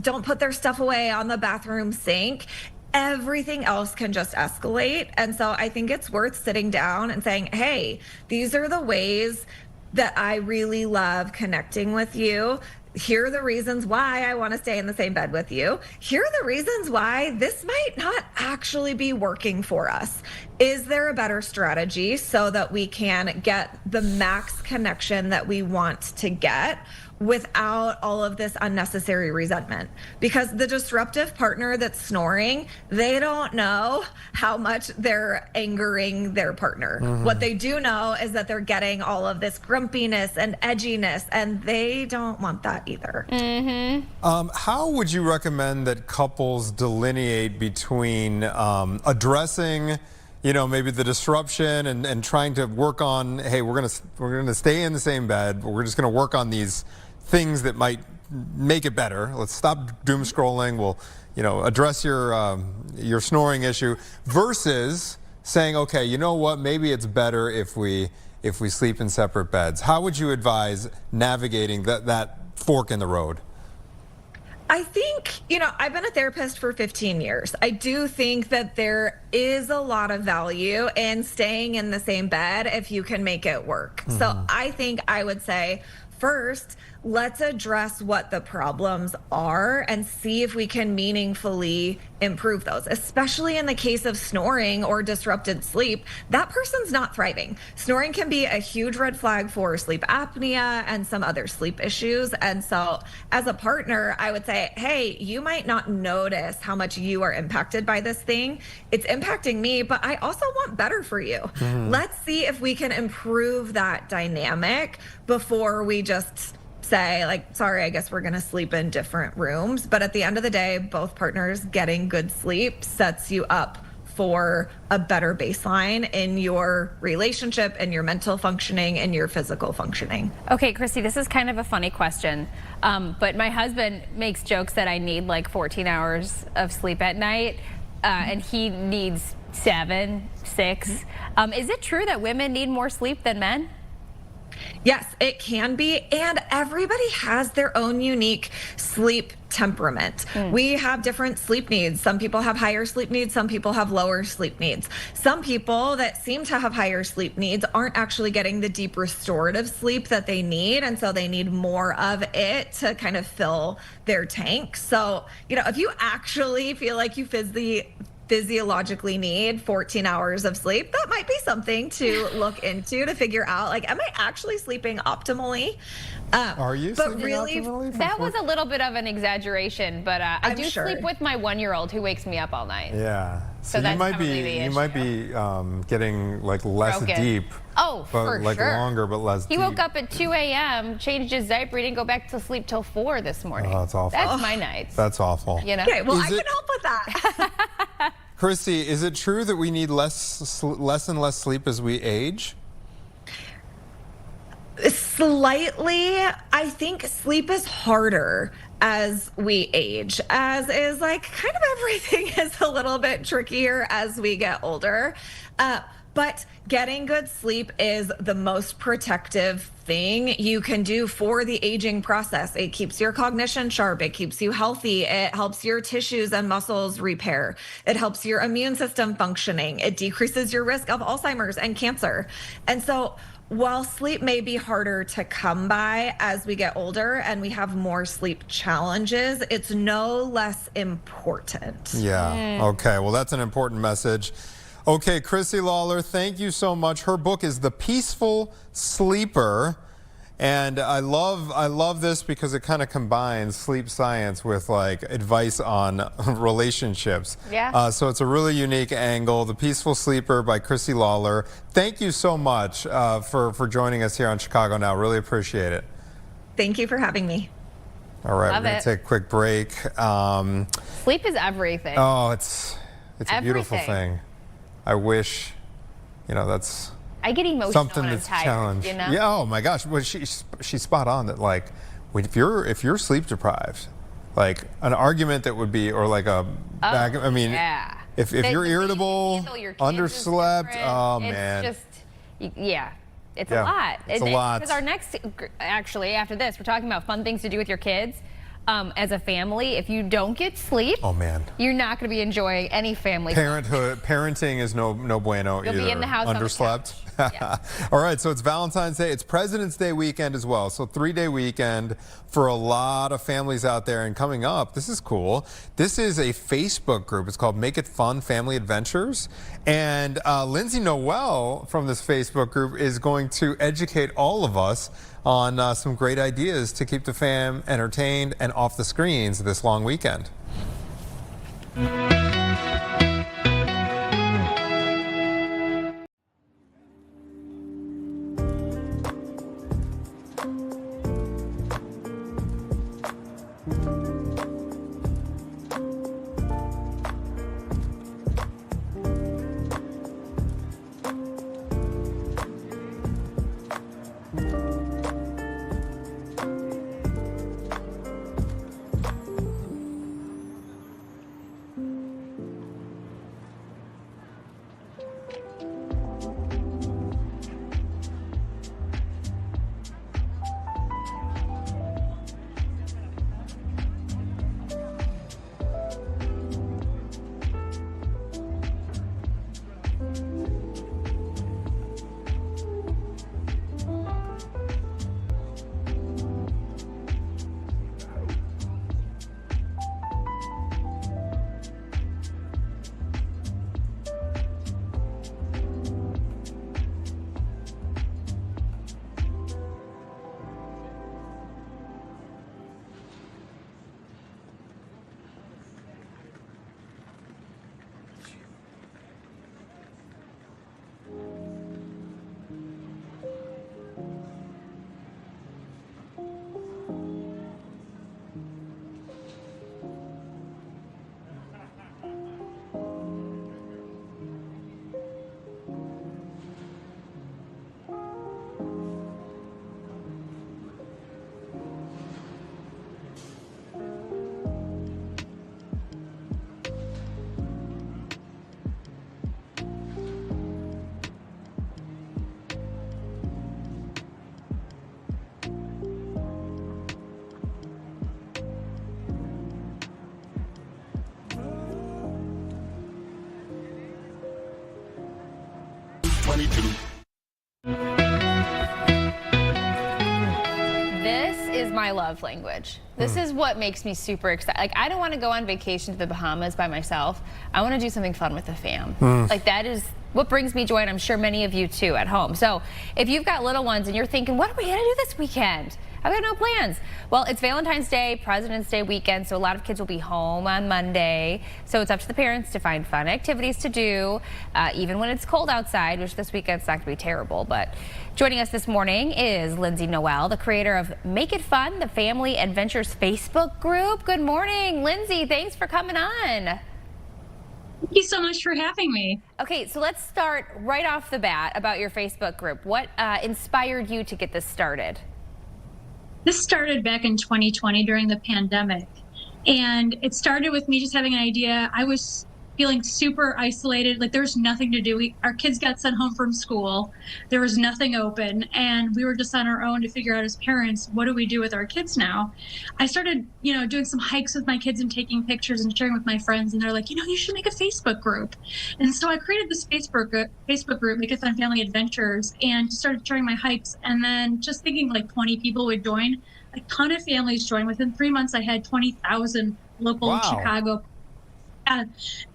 don't put their stuff away on the bathroom sink, everything else can just escalate. And so I think it's worth sitting down and saying, hey, these are the ways that I really love connecting with you. Here are the reasons why I want to stay in the same bed with you. Here are the reasons why this might not actually be working for us. Is there a better strategy so that we can get the max connection that we want to get without all of this unnecessary resentment? Because the disruptive partner that's snoring, they don't know how much they're angering their partner. What they do know is that they're getting all of this grumpiness and edginess, and they don't want that either. How would you recommend that couples delineate between addressing, you know, maybe the disruption and trying to work on, hey, we're gonna stay in the same bed, but we're just gonna work on these things that might make it better. Let's stop doom scrolling. We'll, you know, address your snoring issue, versus saying, okay, you know what, maybe it's better if we sleep in separate beds? How would you advise navigating that fork in the road? I think, I've been a therapist for 15 years. I do think that there is a lot of value in staying in the same bed if you can make it work. So I think I would say, first, let's address what the problems are and see if we can meaningfully improve those, especially in the case of snoring or disrupted sleep. That person's not thriving. Snoring can be a huge red flag for sleep apnea and some other sleep issues. And so as a partner, I would say, hey, you might not notice how much you are impacted by this thing. It's impacting me, but I also want better for you. Let's see if we can improve that dynamic before we just say, like, sorry, I guess we're going to sleep in different rooms. But at the end of the day, both partners getting good sleep sets you up for a better baseline in your relationship and your mental functioning and your physical functioning. Okay, Christy, this is kind of a funny question, but my husband makes jokes that I need like 14 hours of sleep at night, and he needs 7, 6. Is it true that women need more sleep than men? Yes, it can be. And everybody has their own unique sleep temperament. We have different sleep needs. Some people have higher sleep needs. Some people have lower sleep needs. Some people that seem to have higher sleep needs aren't actually getting the deep restorative sleep that they need. And so they need more of it to kind of fill their tank. So, if you actually feel like you physiologically need 14 hours of sleep, that might be something to look into to figure out, like, am I actually sleeping optimally? Are you but sleeping really, optimally? That was a little bit of an exaggeration, but I do sleep with my 1-year-old who wakes me up all night. Yeah. So you that's might probably be the you might be getting like less Broken. deep. Oh, but for like sure. longer but less He deep. woke up at 2 a.m., changed his diaper, he didn't go back to sleep till 4 this morning. Oh, that's awful. That's my nights. That's awful. okay, well, I Is can it- help with that. Christy, is it true that we need less and less sleep as we age? Slightly. I think sleep is harder as we age, as is like kind of everything is a little bit trickier as we get older. But getting good sleep is the most protective thing you can do for the aging process. It keeps your cognition sharp. It keeps you healthy. It helps your tissues and muscles repair. It helps your immune system functioning. It decreases your risk of Alzheimer's and cancer. And so while sleep may be harder to come by as we get older and we have more sleep challenges, it's no less important. Yeah. Okay. Well, that's an important message. Okay, Chrissy Lawler, thank you so much. Her book is The Peaceful Sleeper. And I love this because it kind of combines sleep science with like advice on relationships. Yeah. So it's a really unique angle. The Peaceful Sleeper by Chrissy Lawler. Thank you so much for joining us here on Chicago Now. Really appreciate it. Thank you for having me. All right, Love we're going it. to take a quick break. Sleep is everything. Oh, it's a beautiful Everything. thing. I wish, that's I get emotional something when I'm that's tired, challenged. Yeah. Oh my gosh. Well, she's spot on that. Like, if you're sleep deprived, like an argument that would be, or like a back. I mean, yeah. if The you're way you irritable, handle your kids is underslept. different. Oh it's man. It's Yeah, a lot. it's a lot. Because our next, actually, after this, we're talking about fun things to do with your kids. As a family, if you don't get sleep, Oh man. you're not going to be enjoying any family. Parenting is no bueno You'll either. be in the house on the Underslept. Yeah. All right, so it's Valentine's Day. It's President's Day weekend as well. So 3-day weekend for a lot of families out there. And coming up, this is cool. This is a Facebook group. It's called Make It Fun Family Adventures. And Lindsay Noel from this Facebook group is going to educate all of us on some great ideas to keep the fam entertained and off the screens this long weekend. 2022. This is my love language. This is what makes me super excited. Like, I don't want to go on vacation to the Bahamas by myself. I want to do something fun with the fam. Like, that is what brings me joy, and I'm sure many of you too at home. So if you've got little ones and you're thinking, what are we going to do this weekend? I've got no plans. Well, it's Valentine's Day, President's Day weekend, so a lot of kids will be home on Monday. So it's up to the parents to find fun activities to do, even when it's cold outside, which this weekend's not going to be terrible. But joining us this morning is Lindsay Noel, the creator of Make It Fun, the Family Adventures Facebook group. Good morning, Lindsay. Thanks for coming on. Thank you so much for having me. Okay, so let's start right off the bat about your Facebook group. What inspired you to get this started? This started back in 2020 during the pandemic. And it started with me just having an idea. I was feeling super isolated, like there was nothing to do. Our kids got sent home from school. There was nothing open. And we were just on our own to figure out as parents, what do we do with our kids now? I started, doing some hikes with my kids and taking pictures and sharing with my friends. And they're like, you should make a Facebook group. And so I created this Facebook group, Make It Fun Family Adventures, and started sharing my hikes. And then just thinking like 20 people would join. A ton of families joined. Within 3 months, I had 20,000 local Chicago.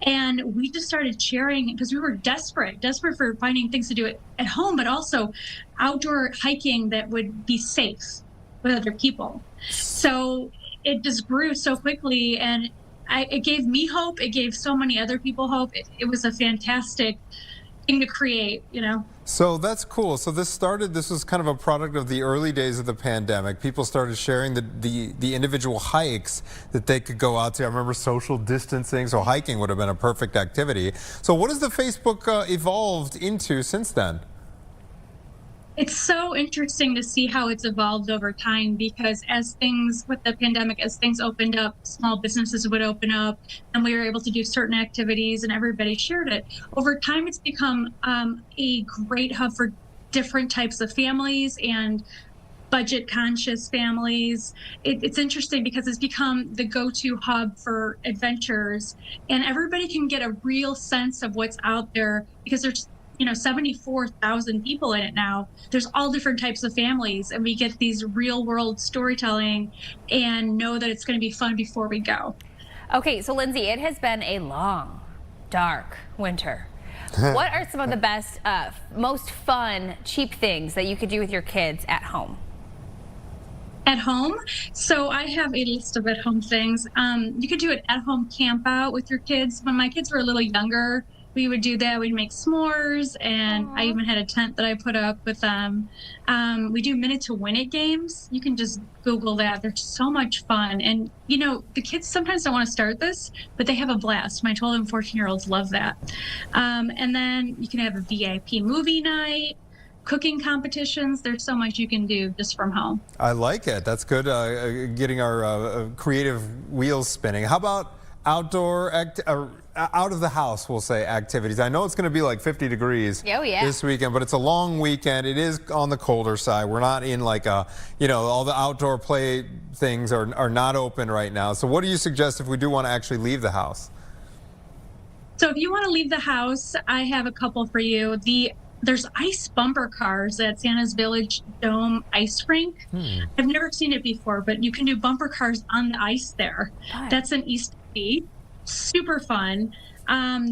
And we just started sharing because we were desperate for finding things to do at home, but also outdoor hiking that would be safe with other people. So it just grew so quickly, and it gave me hope. It gave so many other people hope. It was a fantastic thing to create, So that's cool. So this was kind of a product of the early days of the pandemic. People started sharing the individual hikes that they could go out to. I remember social distancing, so hiking would have been a perfect activity. So what has the Facebook evolved into since then? It's so interesting to see how it's evolved over time, because with the pandemic, as things opened up, small businesses would open up and we were able to do certain activities and everybody shared it. Over time, it's become a great hub for different types of families and budget conscious families. It's interesting because it's become the go-to hub for adventures, and everybody can get a real sense of what's out there because there's 74,000 people in it now. There's all different types of families, and we get these real world storytelling and know that it's going to be fun before we go. Okay, so Lindsay, it has been a long, dark winter. What are some of the best, most fun, cheap things that you could do with your kids at home? At home? So I have a list of at-home things. You could do an at-home camp out with your kids. When my kids were a little younger, we would do that. We'd make s'mores, and I even had a tent that I put up with them. We do minute to win it games. You can just Google that. They're so much fun. And, the kids sometimes don't want to start this, but they have a blast. My 12 and 14-year-olds love that. And then you can have a VIP movie night, cooking competitions. There's so much you can do just from home. I like it. That's good. Getting our creative wheels spinning. How about outdoor out of the house, we'll say, activities? I know it's going to be like 50 degrees this weekend, but it's a long weekend. It is on the colder side. We're not in like all the outdoor play things are not open right now. So what do you suggest if we do want to actually leave the house? So if you want to leave the house, I have a couple for you. There's ice bumper cars at Santa's Village Dome Ice Rink. I've never seen it before, but you can do bumper cars on the ice there. That's in East Bay. Super fun.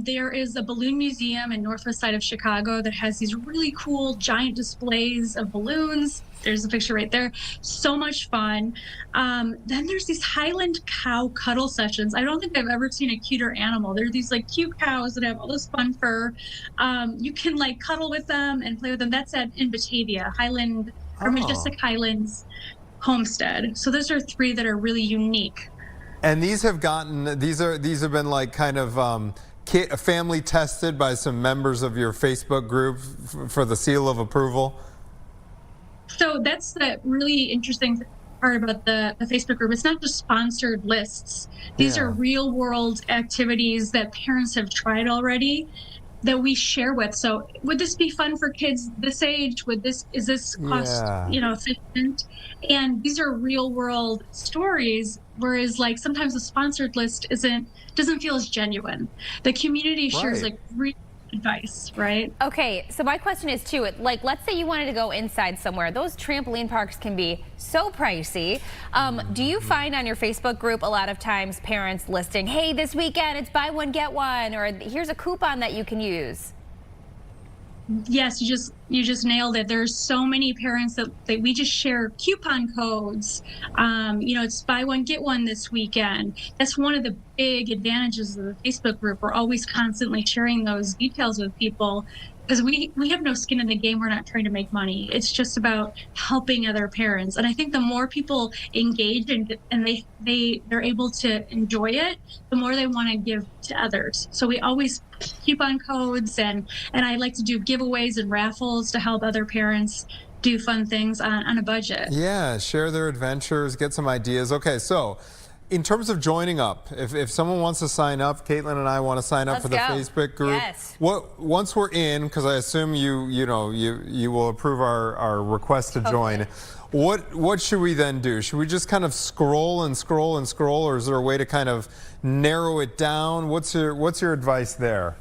There is a balloon museum in northwest side of Chicago that has these really cool giant displays of balloons. There's a picture right there. So much fun. Then there's these Highland cow cuddle sessions. I don't think I've ever seen a cuter animal. They're these like cute cows that have all this fun fur. You can like cuddle with them and play with them. That's in Batavia, Highland or Majestic Highlands Homestead. So those are 3 that are really unique. And these have been like kind of family tested by some members of your Facebook group for the seal of approval. So that's the really interesting part about the Facebook group. It's not just sponsored lists. These are real world activities that parents have tried already that we share with. So would this be fun for kids this age? Is this cost, efficient? And these are real world stories, whereas like sometimes the sponsored list doesn't feel as genuine. The community shares like real advice, right? Okay, so my question is too, like let's say you wanted to go inside somewhere. Those trampoline parks can be so pricey. Do you find on your Facebook group a lot of times parents listing, hey, this weekend it's buy one, get one, or here's a coupon that you can use? Yes, you just nailed it. There's so many parents that we just share coupon codes. It's buy one, get one this weekend. That's one of the big advantages of the Facebook group. We're always constantly sharing those details with people because we have no skin in the game. We're not trying to make money. It's just about helping other parents. And I think the more people engage and they're able to enjoy it, the more they want to give to others. So we always coupon codes and I like to do giveaways and raffles to help other parents do fun things on a budget. Yeah, share their adventures, get some ideas. Okay, so in terms of joining up, if someone wants to sign up, Caitlin and I want to sign up Let's for the go. Facebook group. Yes. Once we're in, because I assume you will approve our request to join. What should we then do? Should we just kind of scroll and scroll and scroll, or is there a way to kind of narrow it down? What's your advice there?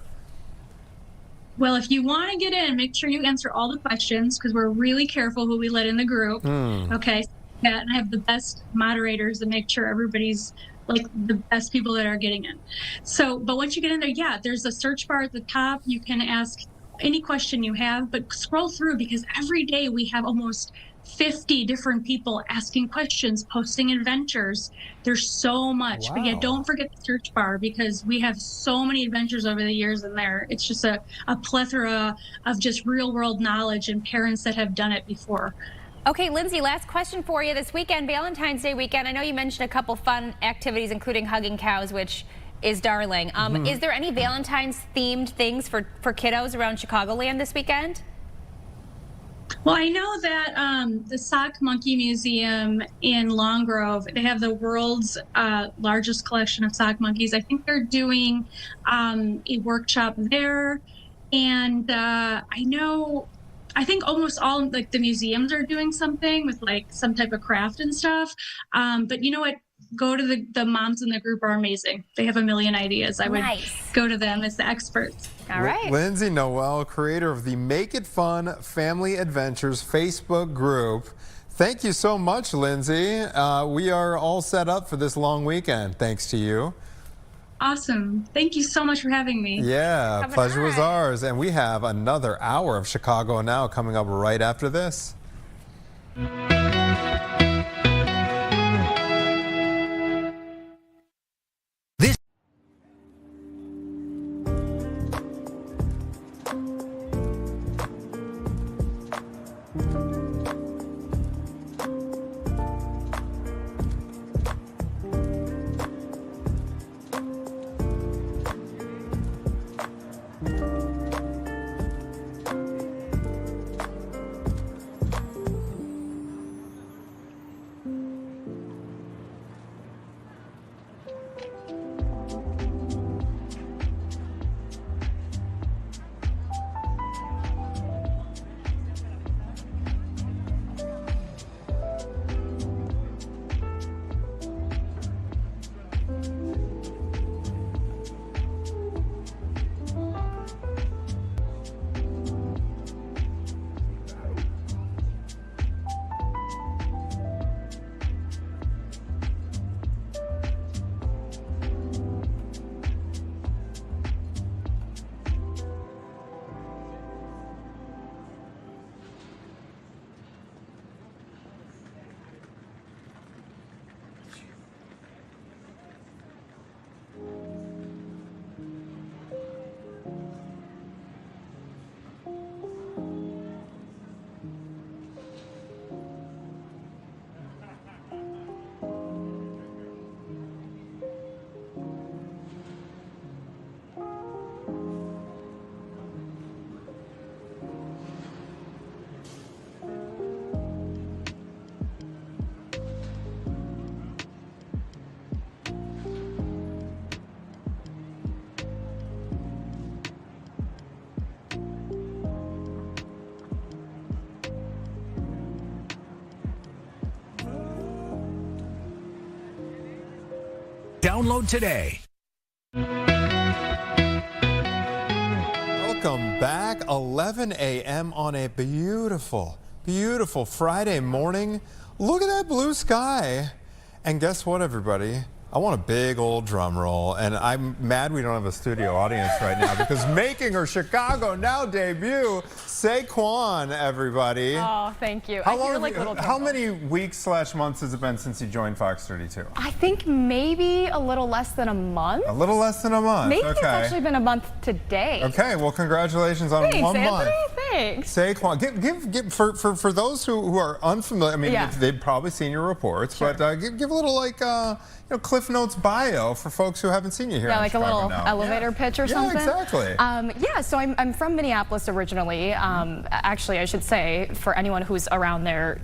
Well, if you want to get in, make sure you answer all the questions because we're really careful who we let in the group. Okay. Yeah, and I have the best moderators to make sure everybody's like the best people that are getting in. So, but once you get in there, yeah, there's a search bar at the top. You can ask any question you have, but scroll through because every day we have almost 50 different people asking questions, posting adventures. There's so much. Wow. But yeah, don't forget the search bar because we have so many adventures over the years in there. It's just a plethora of just real world knowledge and parents that have done it before. Okay, Lindsay, last question for you. This weekend, Valentine's Day weekend, I know you mentioned a couple fun activities, including hugging cows, which is darling. Is there any Valentine's themed things for kiddos around Chicagoland this weekend? Well, I know that the Sock Monkey Museum in Long Grove, they have the world's largest collection of sock monkeys. I think they're doing a workshop there. And I think almost all like the museums are doing something with like some type of craft and stuff. But you know what? Go to the moms in the group are amazing. They have a million ideas. I would go to them as the experts. All right. Lindsay Noel, creator of the Make It Fun Family Adventures Facebook group. Thank you so much, Lindsay. We are all set up for this long weekend, thanks to you. Awesome. Thank you so much for having me. Yeah, Have a pleasure was night. ours. And we have another hour of Chicago Now coming up right after this. back, 11 a.m. on a beautiful, beautiful Friday morning. Look at that blue sky. And guess what, everybody? I want a big old drum roll, and I'm mad we don't have a studio audience right now because making her Chicago Now debut, Saquon, everybody. Oh, thank you. I hear like little How many weeks/months has it been since you joined Fox 32? I think maybe a little less than a month. A little less than a month. Maybe okay. it's actually been a month today. Okay, well, congratulations on Thanks, 1 Anthony. month. Thanks. Saquon, give for those who are unfamiliar. I mean, Yeah. they've probably seen your reports, Sure. but give a little like Cliff Notes bio for folks who haven't seen you here. Yeah, on like a Chicago little Now. elevator pitch or something. Yeah, exactly. Yeah, so I'm from Minneapolis originally. Actually, I should say, for anyone who's around there,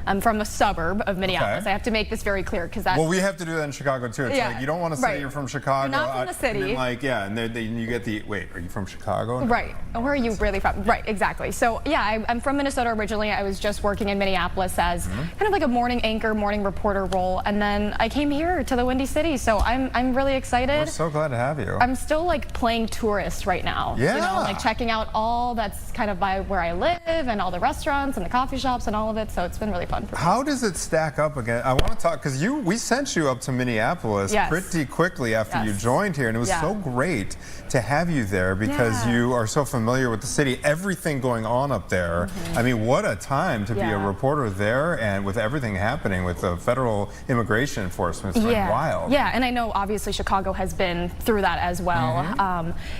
I'm from a suburb of Minneapolis. Okay. I have to make this very clear because that's... Well, we have to do that in Chicago too. It's Yeah, like you don't want to say right. you're from Chicago. You're not from the city. And then like, yeah, and then you get the, wait, are you from Chicago? Right. Where are you really from? Right, exactly. So, yeah, I'm from Minnesota originally. I was just working in Minneapolis as kind of like a morning anchor, morning reporter role. And then I came here to the Windy City. So I'm really excited. We're so glad to have you. I'm still like playing tourist right now. Yeah. You know, like checking out all that's kind of by where I live and all the restaurants and the coffee shops and all of it. So it's been really fun for me. How does it stack up again? I want to talk because we sent you up to Minneapolis Yes. pretty quickly after you Yes. joined here, and it was Yeah. so great to have you there because Yeah. you are so familiar with the city, everything going on up there. I mean, what a time to be a Yeah. reporter there, and with everything happening with the federal immigration enforcement. It's like wild. Yeah, and I know obviously Chicago has been through that as well.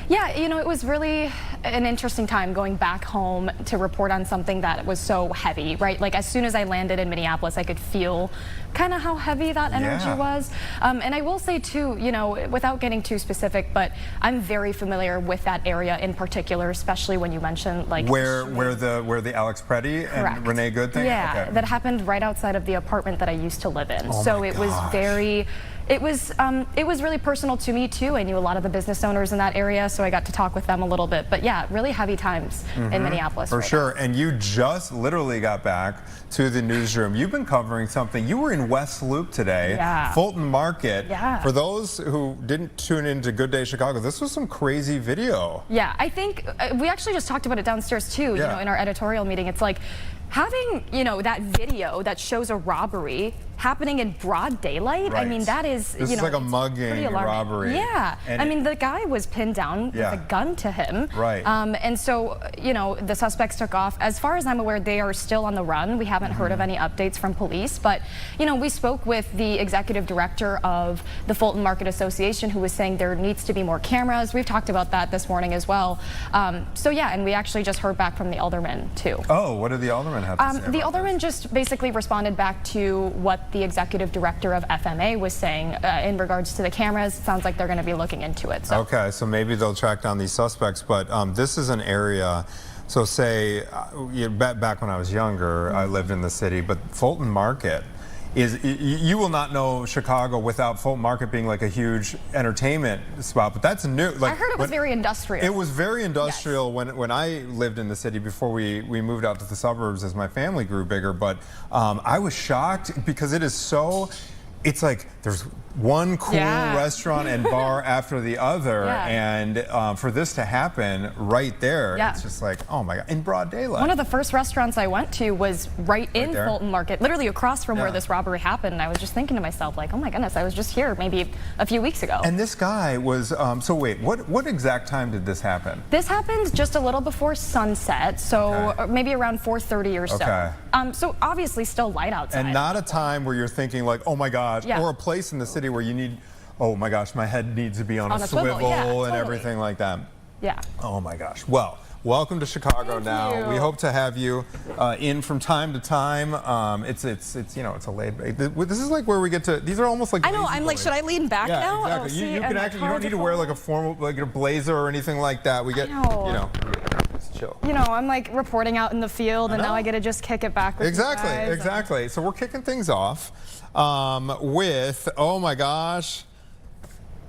Yeah, you know, it was really an interesting time going back home to report on something that was so heavy, right? Like as soon as I landed in Minneapolis, I could feel kind of how heavy that energy Yeah. was. And I will say too, you know, without getting too specific, but I'm very familiar with that area in particular, especially when you mentioned like Where the Alex Preddy Correct. and Renee Good thing? Yeah, Okay. that happened right outside of the apartment that I used to live in. Oh so my it was gosh. very, it was really personal to me too. I knew a lot of the business owners in that area, so I got to talk with them a little bit. But yeah, really heavy times in Minneapolis. For right sure. And you just literally got back to the newsroom. You've been covering something. You were in West Loop today, Yeah. Fulton Market. Yeah. For those who didn't tune into Good Day Chicago, this was some crazy video. Yeah, I think we actually just talked about it downstairs too, you Yeah. know, in our editorial meeting. It's like having, you know, that video that shows a robbery happening in broad daylight. I Right. mean, that is, This you is know, like a it's mugging pretty alarming. robbery. Yeah. And I mean, the guy was pinned down Yeah. with a gun to him. Right. And so, you know, the suspects took off. As far as I'm aware, they are still on the run. We haven't heard of any updates from police, but, you know, we spoke with the executive director of the Fulton Market Association, who was saying there needs to be more cameras. We've talked about that this morning as well. So yeah, and we actually just heard back from the alderman too. Oh, what did the alderman have to say? The about alderman just basically responded back to what the executive director of FMA was saying in regards to the cameras. It sounds like they're going to be looking into it. So. Okay, so maybe they'll track down these suspects, but this is an area. So say, back when I was younger, I lived in the city, but Fulton Market is, you will not know Chicago without Fulton Market being like a huge entertainment spot, but that's new. Like, I heard it was very industrial. It was very industrial when I lived in the city before we moved out to the suburbs as my family grew bigger, but I was shocked because it is so, it's like there's one cool restaurant and bar after the other, and for this to happen right there, it's just like, oh my God, in broad daylight. One of the first restaurants I went to was right in there? Fulton Market, literally across from where this robbery happened. And I was just thinking to myself, like, oh my goodness, I was just here maybe a few weeks ago. And this guy was, so wait, what exact time did this happen? This happened just a little before sunset, so maybe around 4:30 or so. Okay. So obviously still light outside. And not a time where you're thinking like, oh my gosh, or a place in the city where you need, oh my gosh, my head needs to be on a swivel and everything like that. Yeah. Oh my gosh. Well, welcome to Chicago Now. you. We hope to have you in from time to time. It's you know, it's a laid back. This is like where we get to. These are almost like. I know. I'm like, should I lean back now? Exactly. Oh, see, you can and actually. my You don't need to wear like a formal like a blazer or anything like that. We get. know. You know. Just chill. You know, I'm like reporting out in the field, and now I get to just kick it back with you guys, and- Exactly. So we're kicking things off with, oh my gosh,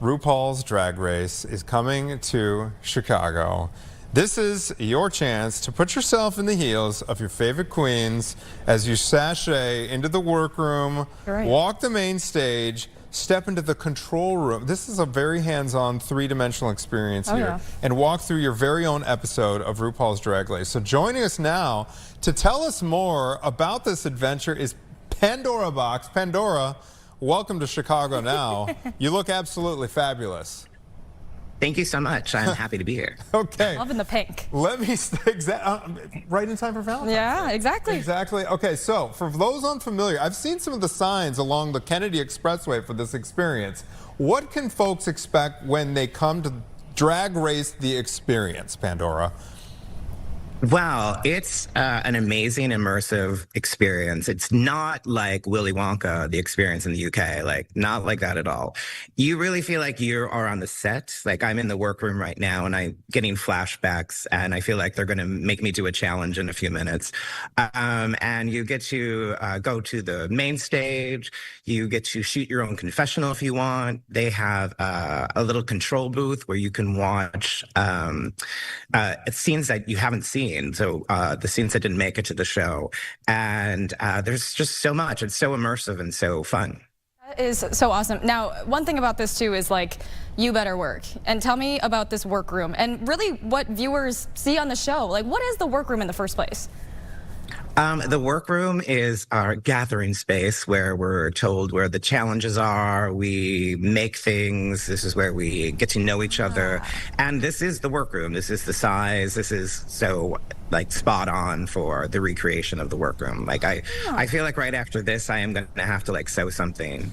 RuPaul's Drag Race is coming to Chicago. This is your chance to put yourself in the heels of your favorite queens as you sashay into the workroom, walk the main stage, step into the control room. This is a very hands-on, three-dimensional experience here, yeah. and walk through your very own episode of RuPaul's Drag Race. So joining us now to tell us more about this adventure is Pandora Box. Pandora, welcome to Chicago Now. You look absolutely fabulous. Thank you so much. I'm happy to be here. Okay. Loving the pink. Let me right in time for Valentine's Yeah, Day. exactly. Exactly. Okay, so for those unfamiliar, I've seen some of the signs along the Kennedy Expressway for this experience. What can folks expect when they come to Drag Race the Experience, Pandora? Wow, it's an amazing, immersive experience. It's not like Willy Wonka, the experience in the UK, like not like that at all. You really feel like you are on the set. Like I'm in the workroom right now and I'm getting flashbacks and I feel like they're going to make me do a challenge in a few minutes. And you get to go to the main stage. You get to shoot your own confessional if you want. They have a little control booth where you can watch scenes that you haven't seen. So the scenes that didn't make it to the show. And there's just so much. It's so immersive and so fun. That is so awesome. Now, one thing about this too is like, you better work. And tell me about this workroom and really what viewers see on the show. Like, what is the workroom in the first place? The workroom is our gathering space where we're told where the challenges are. We make things. This is where we get to know each other. And this is the workroom. This is the size. This is so like spot on for the recreation of the workroom. Like I feel like right after this, I am going to have to like sew something.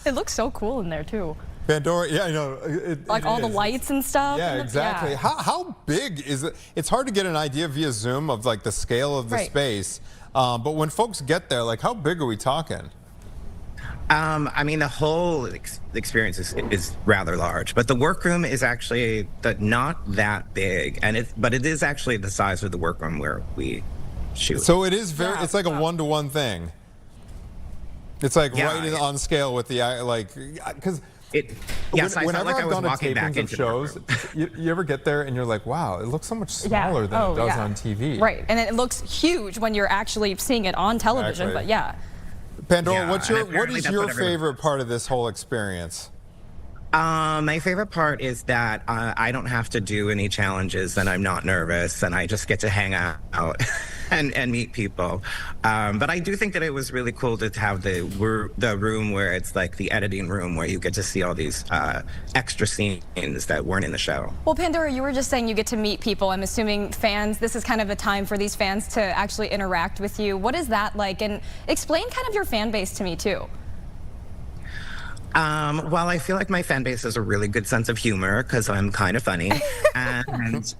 It looks so cool in there too. Pandora, yeah, I know. Like all the lights and stuff. Yeah, exactly. Yeah. How big is it? It's hard to get an idea via Zoom of like the scale of the Right. space. But when folks get there, like how big are we talking? I mean, the whole experience is rather large, but the workroom is actually not that big, but it is actually the size of the workroom where we shoot. So it is very. It's like a one-to-one thing. It's like right on scale with the because. Yes, I felt whenever like I I've was gone to walking back tapings of into shows, you ever get there and you're like, wow, it looks so much smaller than it does on TV. Right, and it looks huge when you're actually seeing it on television, Exactly. but yeah. Pandora, Yeah, what is your favorite part of this whole experience? My favorite part is that I don't have to do any challenges and I'm not nervous and I just get to hang out and meet people. But I do think that it was really cool to have the room where it's like the editing room where you get to see all these extra scenes that weren't in the show. Well, Pandora, you were just saying you get to meet people. I'm assuming fans, this is kind of a time for these fans to actually interact with you. What is that like? And explain kind of your fan base to me too. Well, I feel like my fan base has a really good sense of humor because I'm kind of funny, and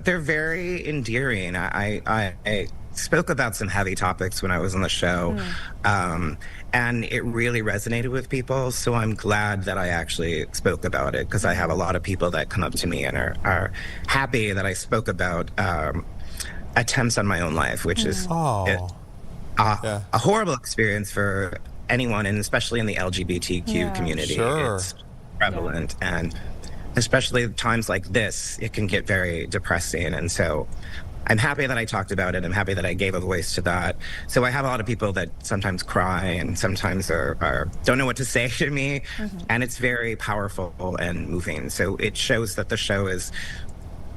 they're very endearing. I spoke about some heavy topics when I was on the show, and it really resonated with people. So I'm glad that I actually spoke about it because I have a lot of people that come up to me and are happy that I spoke about attempts on my own life, which is a horrible experience for anyone, and especially in the LGBTQ community. It's prevalent, and especially times like this, it can get very depressing. And so I'm happy that I talked about it. I'm happy that I gave a voice to that. So I have a lot of people that sometimes cry and sometimes don't know what to say to me, and it's very powerful and moving. So it shows that the show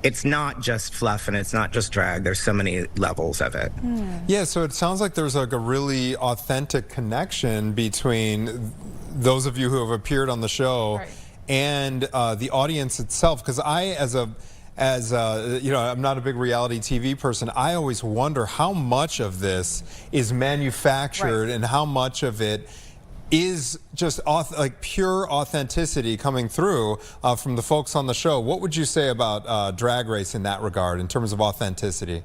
it's not just fluff and it's not just drag. There's so many levels of it. Yeah, so it sounds like there's like a really authentic connection between those of you who have appeared on the show and the audience itself. Because as you know, I'm not a big reality TV person. I always wonder how much of this is manufactured and how much of it is just like pure authenticity coming through from the folks on the show. What would you say about Drag Race in that regard, in terms of authenticity?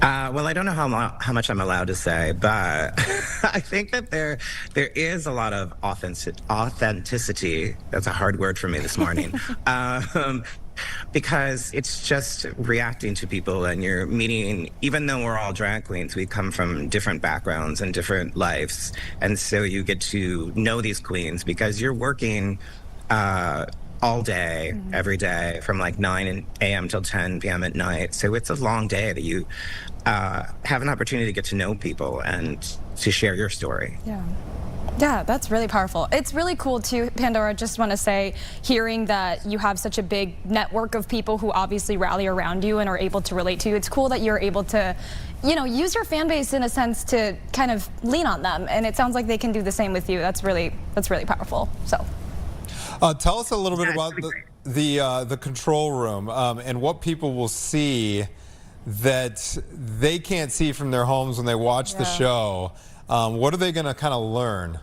Well, I don't know how much I'm allowed to say, but I think that there is a lot of authenticity. That's a hard word for me this morning. Because it's just reacting to people, and you're meeting, even though we're all drag queens, we come from different backgrounds and different lives. And so you get to know these queens because you're working all day, every day, from like 9 a.m. till 10 p.m. at night. So it's a long day that you have an opportunity to get to know people and to share your story. Yeah. Yeah, that's really powerful. It's really cool too, Pandora. Just want to say, hearing that you have such a big network of people who obviously rally around you and are able to relate to you. It's cool that you're able to, use your fan base in a sense to kind of lean on them. And it sounds like they can do the same with you. That's really powerful. So, tell us a little bit about the control room and what people will see that they can't see from their homes when they watch the show. What are they going to kind of learn?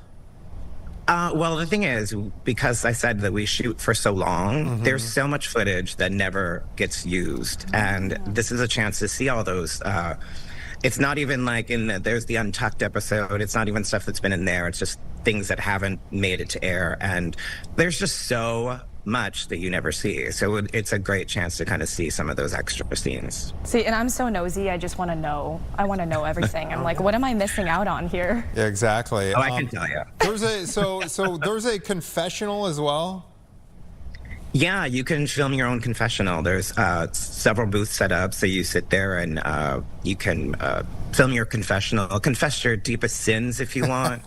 Well, the thing is, because I said that we shoot for so long, there's so much footage that never gets used. And this is a chance to see all those. It's not even like there's the Untucked episode. It's not even stuff that's been in there. It's just things that haven't made it to air. And there's just so much that you never see. So it's a great chance to kind of see some of those extra scenes. See, and I'm so nosy. I just want to know. I want to know everything. I'm like, what am I missing out on here? Yeah, exactly. Oh, I can tell you. There's a confessional as well. Yeah, you can film your own confessional. There's several booths set up, so you sit there and you can film your confessional, confess your deepest sins if you want.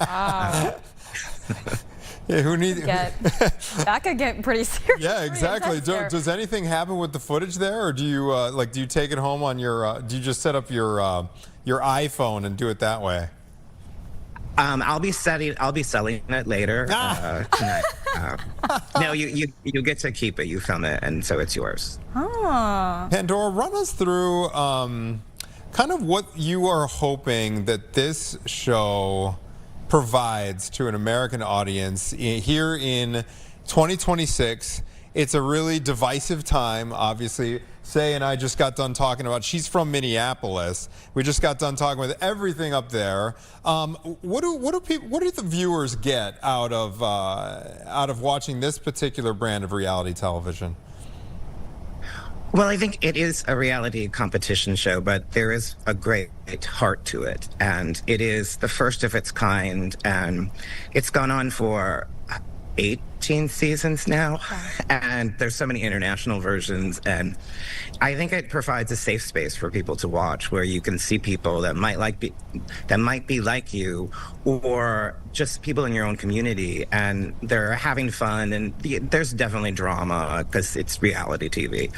Yeah, who needs that could get pretty serious. Yeah, exactly. Does anything happen with the footage there, or do you do you take it home on your? Do you just set up your iPhone and do it that way? I'll be selling it later tonight. No, you get to keep it. You film it, and so it's yours. Pandora, run us through kind of what you are hoping that this show provides to an American audience here in 2026. It's a really divisive time, obviously. Say and I just got done talking about, she's from Minneapolis. We just got done talking with everything up there. What do the viewers get out of watching this particular brand of reality television? Well, I think it is a reality competition show, but there is a great heart to it. And it is the first of its kind. And it's gone on for 18 seasons now. And there's so many international versions. And I think it provides a safe space for people to watch, where you can see people that might be like you, or just people in your own community, and they're having fun. And there's definitely drama because it's reality TV,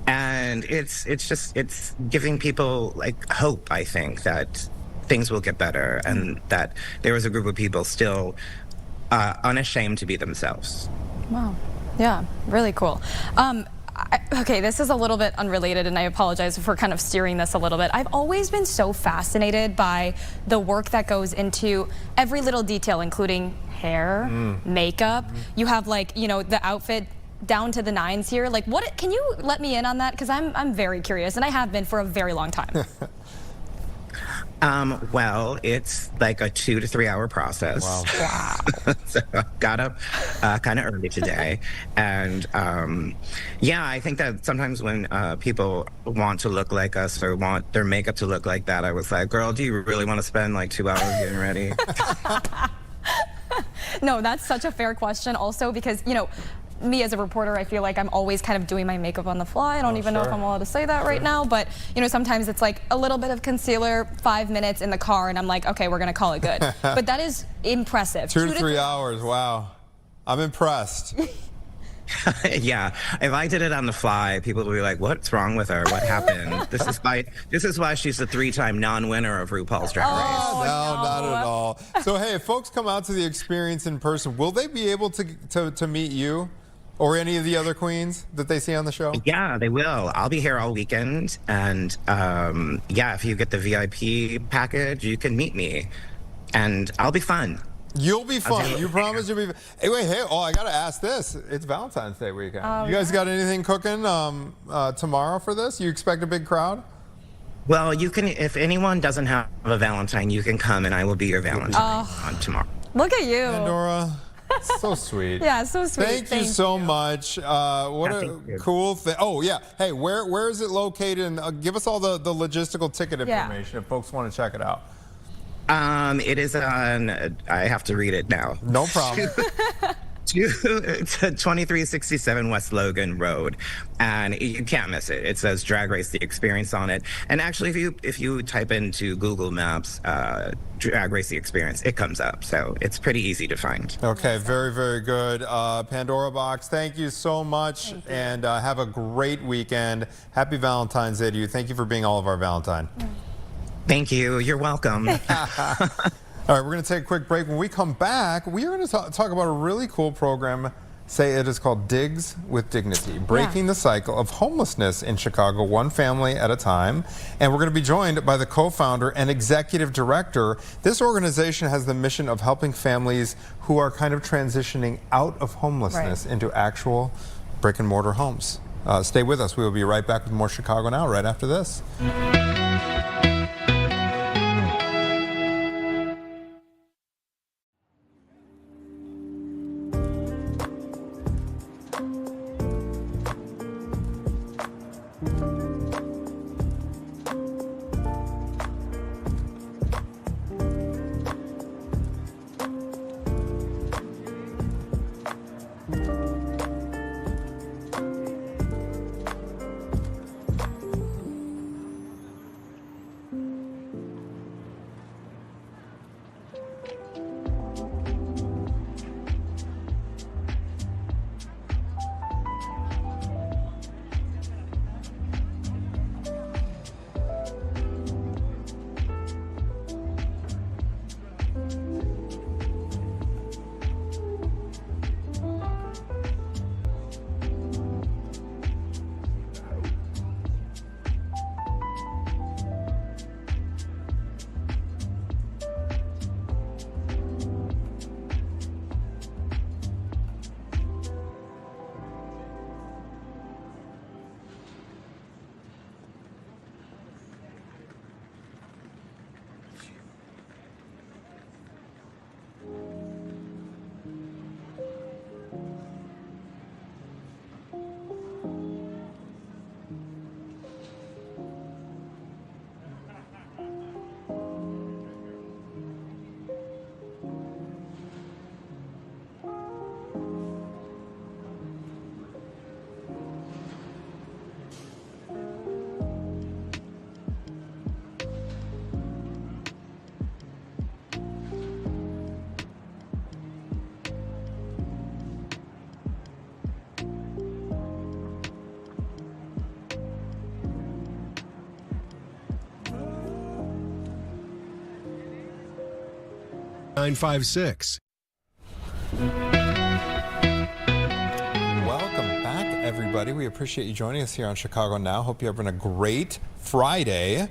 and it's giving people like hope. I think that things will get better, and that there is a group of people still unashamed to be themselves. Wow. Yeah, really cool. Okay, this is a little bit unrelated, and I apologize for kind of steering this a little bit. I've always been so fascinated by the work that goes into every little detail, including hair, makeup. You have the outfit down to the nines here. Like, what? Can you let me in on that? Because I'm very curious, and I have been for a very long time. Well, it's like a 2 to 3 hour process. Wow. So I got up kind of early today. And I think that sometimes when people want to look like us or want their makeup to look like that, I was like, girl, do you really want to spend like 2 hours getting ready? No, that's such a fair question also, because, me as a reporter, I feel like I'm always kind of doing my makeup on the fly. I don't even know if I'm allowed to say that right now, but sometimes it's like a little bit of concealer, 5 minutes in the car, and I'm like, okay, we're gonna call it good. But that is impressive. 2 to 3 hours, wow. I'm impressed. Yeah, if I did it on the fly, people would be like, what's wrong with her? What happened? This is why she's the 3-time non-winner of RuPaul's Drag Race. Oh, no, not at all. So hey, if folks come out to the experience in person, will they be able to meet you? Or any of the other queens that they see on the show? Yeah, they will. I'll be here all weekend. And if you get the VIP package, you can meet me. And I'll be fun. You'll be fun. You promise you'll be fun. Hey, I got to ask this. It's Valentine's Day weekend. You guys got anything cooking tomorrow for this? You expect a big crowd? Well, you can. If anyone doesn't have a Valentine, you can come and I will be your Valentine on tomorrow. Look at you. Pandora. So sweet. Yeah, so sweet. Thank you so much. What a cool thing. Oh, yeah. Hey, where is it located? And give us all the logistical ticket information if folks want to check it out. It is on, I have to read it now. No problem. to 2367 West Logan Road, and you can't miss it. It says Drag Race the Experience on it. And actually, if you type into Google Maps Drag Race the Experience, it comes up. So it's pretty easy to find. Okay, very, very good. Pandora Box, thank you so much, and have a great weekend. Happy Valentine's Day to you. Thank you for being all of our Valentine. Thank you. You're welcome. All right, we're going to take a quick break. When we come back, we are going to talk about a really cool program. Say it is called Digs with Dignity, breaking the cycle of homelessness in Chicago, one family at a time. And we're going to be joined by the co-founder and executive director. This organization has the mission of helping families who are kind of transitioning out of homelessness into actual brick and mortar homes. Stay with us. We will be right back with more Chicago Now right after this. $956. Welcome back, everybody. We appreciate you joining us here on Chicago Now. Hope you're having a great Friday.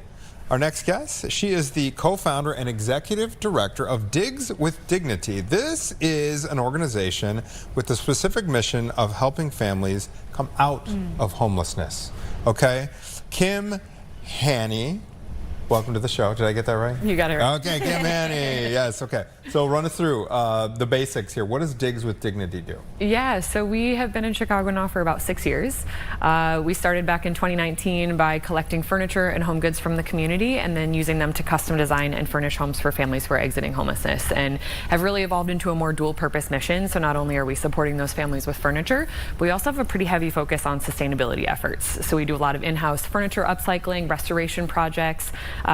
Our next guest, she is the co-founder and executive director of Digs with Dignity. This is an organization with the specific mission of helping families come out of homelessness. Okay? Kim Haney, welcome to the show. Did I get that right? You got it right. Okay, Kim Haney. Yes, okay. So run us through the basics here. What does Digs with Dignity do? Yeah, so we have been in Chicago now for about 6 years. We started back in 2019 by collecting furniture and home goods from the community and then using them to custom design and furnish homes for families who are exiting homelessness, and have really evolved into a more dual purpose mission. So not only are we supporting those families with furniture, but we also have a pretty heavy focus on sustainability efforts. So we do a lot of in-house furniture upcycling, restoration projects,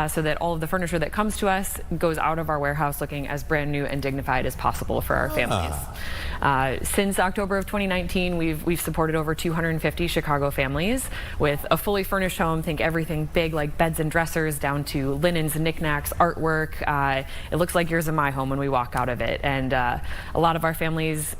so that all of the furniture that comes to us goes out of our warehouse looking as brand new and dignified as possible for our families. Since October of 2019, we've supported over 250 Chicago families with a fully furnished home. Think everything big like beds and dressers down to linens, knickknacks, artwork. It looks like yours and my home when we walk out of it. And a lot of our families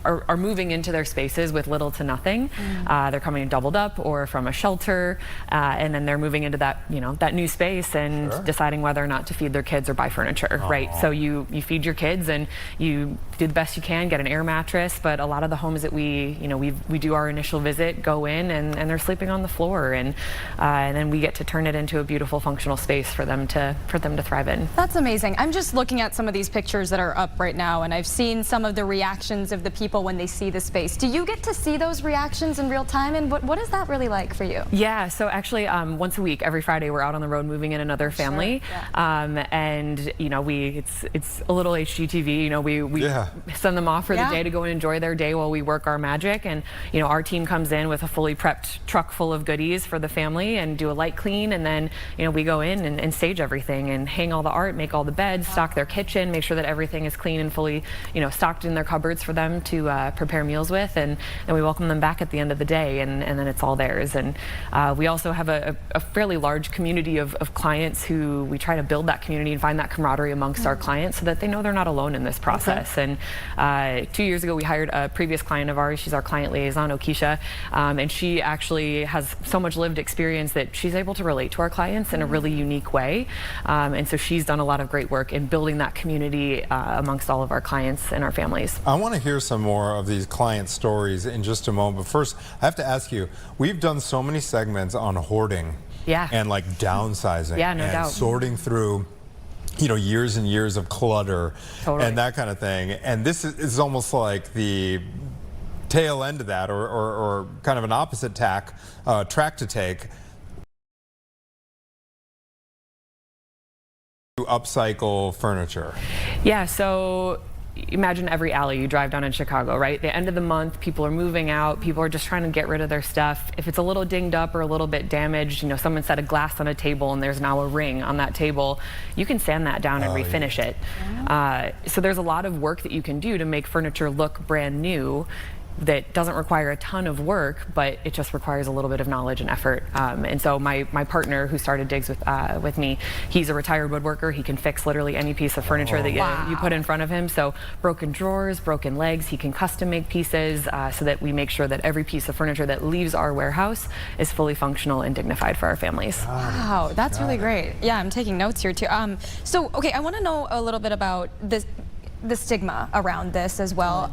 are moving into their spaces with little to nothing. They're coming doubled up or from a shelter, and then they're moving into that, that new space and deciding whether or not to feed their kids or buy furniture, right? So you feed your kids and you do the best you can, get an air mattress, but a lot of the homes that we do our initial visit, go in and they're sleeping on the floor, and then we get to turn it into a beautiful functional space for them to thrive in. That's amazing. I'm just looking at some of these pictures that are up right now, and I've seen some of the reactions of the people when they see the space. Do you get to see those reactions in real time, and what is that really like for you? Yeah, so actually once a week, every Friday, we're out on the road when moving in another family. And you know, it's a little HGTV. You know, we send them off for the day to go and enjoy their day while we work our magic. And you know, our team comes in with a fully prepped truck full of goodies for the family and do a light clean, and then you know, we go in and stage everything and hang all the art, make all the beds, stock their kitchen, make sure that everything is clean and fully, you know, stocked in their cupboards for them to prepare meals with, and we welcome them back at the end of the day, and then it's all theirs. And we also have a fairly large community of clients who we try to build that community and find that camaraderie amongst our clients so that they know they're not alone in this process. And 2 years ago, we hired a previous client of ours. She's our client liaison, Okisha, and she actually has so much lived experience that she's able to relate to our clients in a really unique way. And so she's done a lot of great work in building that community amongst all of our clients and our families. I want to hear some more of these client stories in just a moment, but first I have to ask you, we've done so many segments on hoarding and like downsizing and sorting through, you know, years and years of clutter and that kind of thing, and this is almost like the tail end of that, or kind of an opposite track to take. Upcycle furniture. Yeah, so imagine every alley you drive down in Chicago, right? The end of the month, people are moving out, people are just trying to get rid of their stuff. If it's a little dinged up or a little bit damaged, you know, someone set a glass on a table and there's now a ring on that table, you can sand that down and refinish it. So there's a lot of work that you can do to make furniture look brand new that doesn't require a ton of work, but it just requires a little bit of knowledge and effort. And so my partner who started Digs with me, he's a retired woodworker. He can fix literally any piece of furniture that you put in front of him. So broken drawers, broken legs, he can custom make pieces so that we make sure that every piece of furniture that leaves our warehouse is fully functional and dignified for our families. Wow, that's really great. Yeah, I'm taking notes here too. So, okay, I want to know a little bit about the stigma around this as well.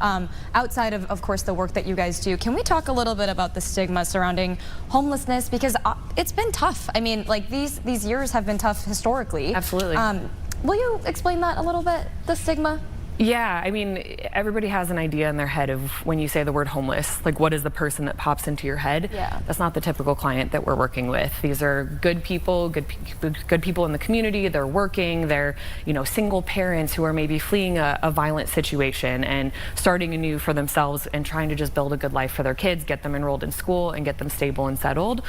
Outside of course, the work that you guys do, can we talk a little bit about the stigma surrounding homelessness? Because it's been tough. I mean, like these years have been tough historically. Absolutely. Will you explain that a little bit, the stigma? Yeah, I mean, everybody has an idea in their head of when you say the word homeless, like what is the person that pops into your head? Yeah. That's not the typical client that we're working with. These are good people, good people in the community. They're working, they're, you know, single parents who are maybe fleeing a violent situation and starting anew for themselves and trying to just build a good life for their kids, get them enrolled in school and get them stable and settled.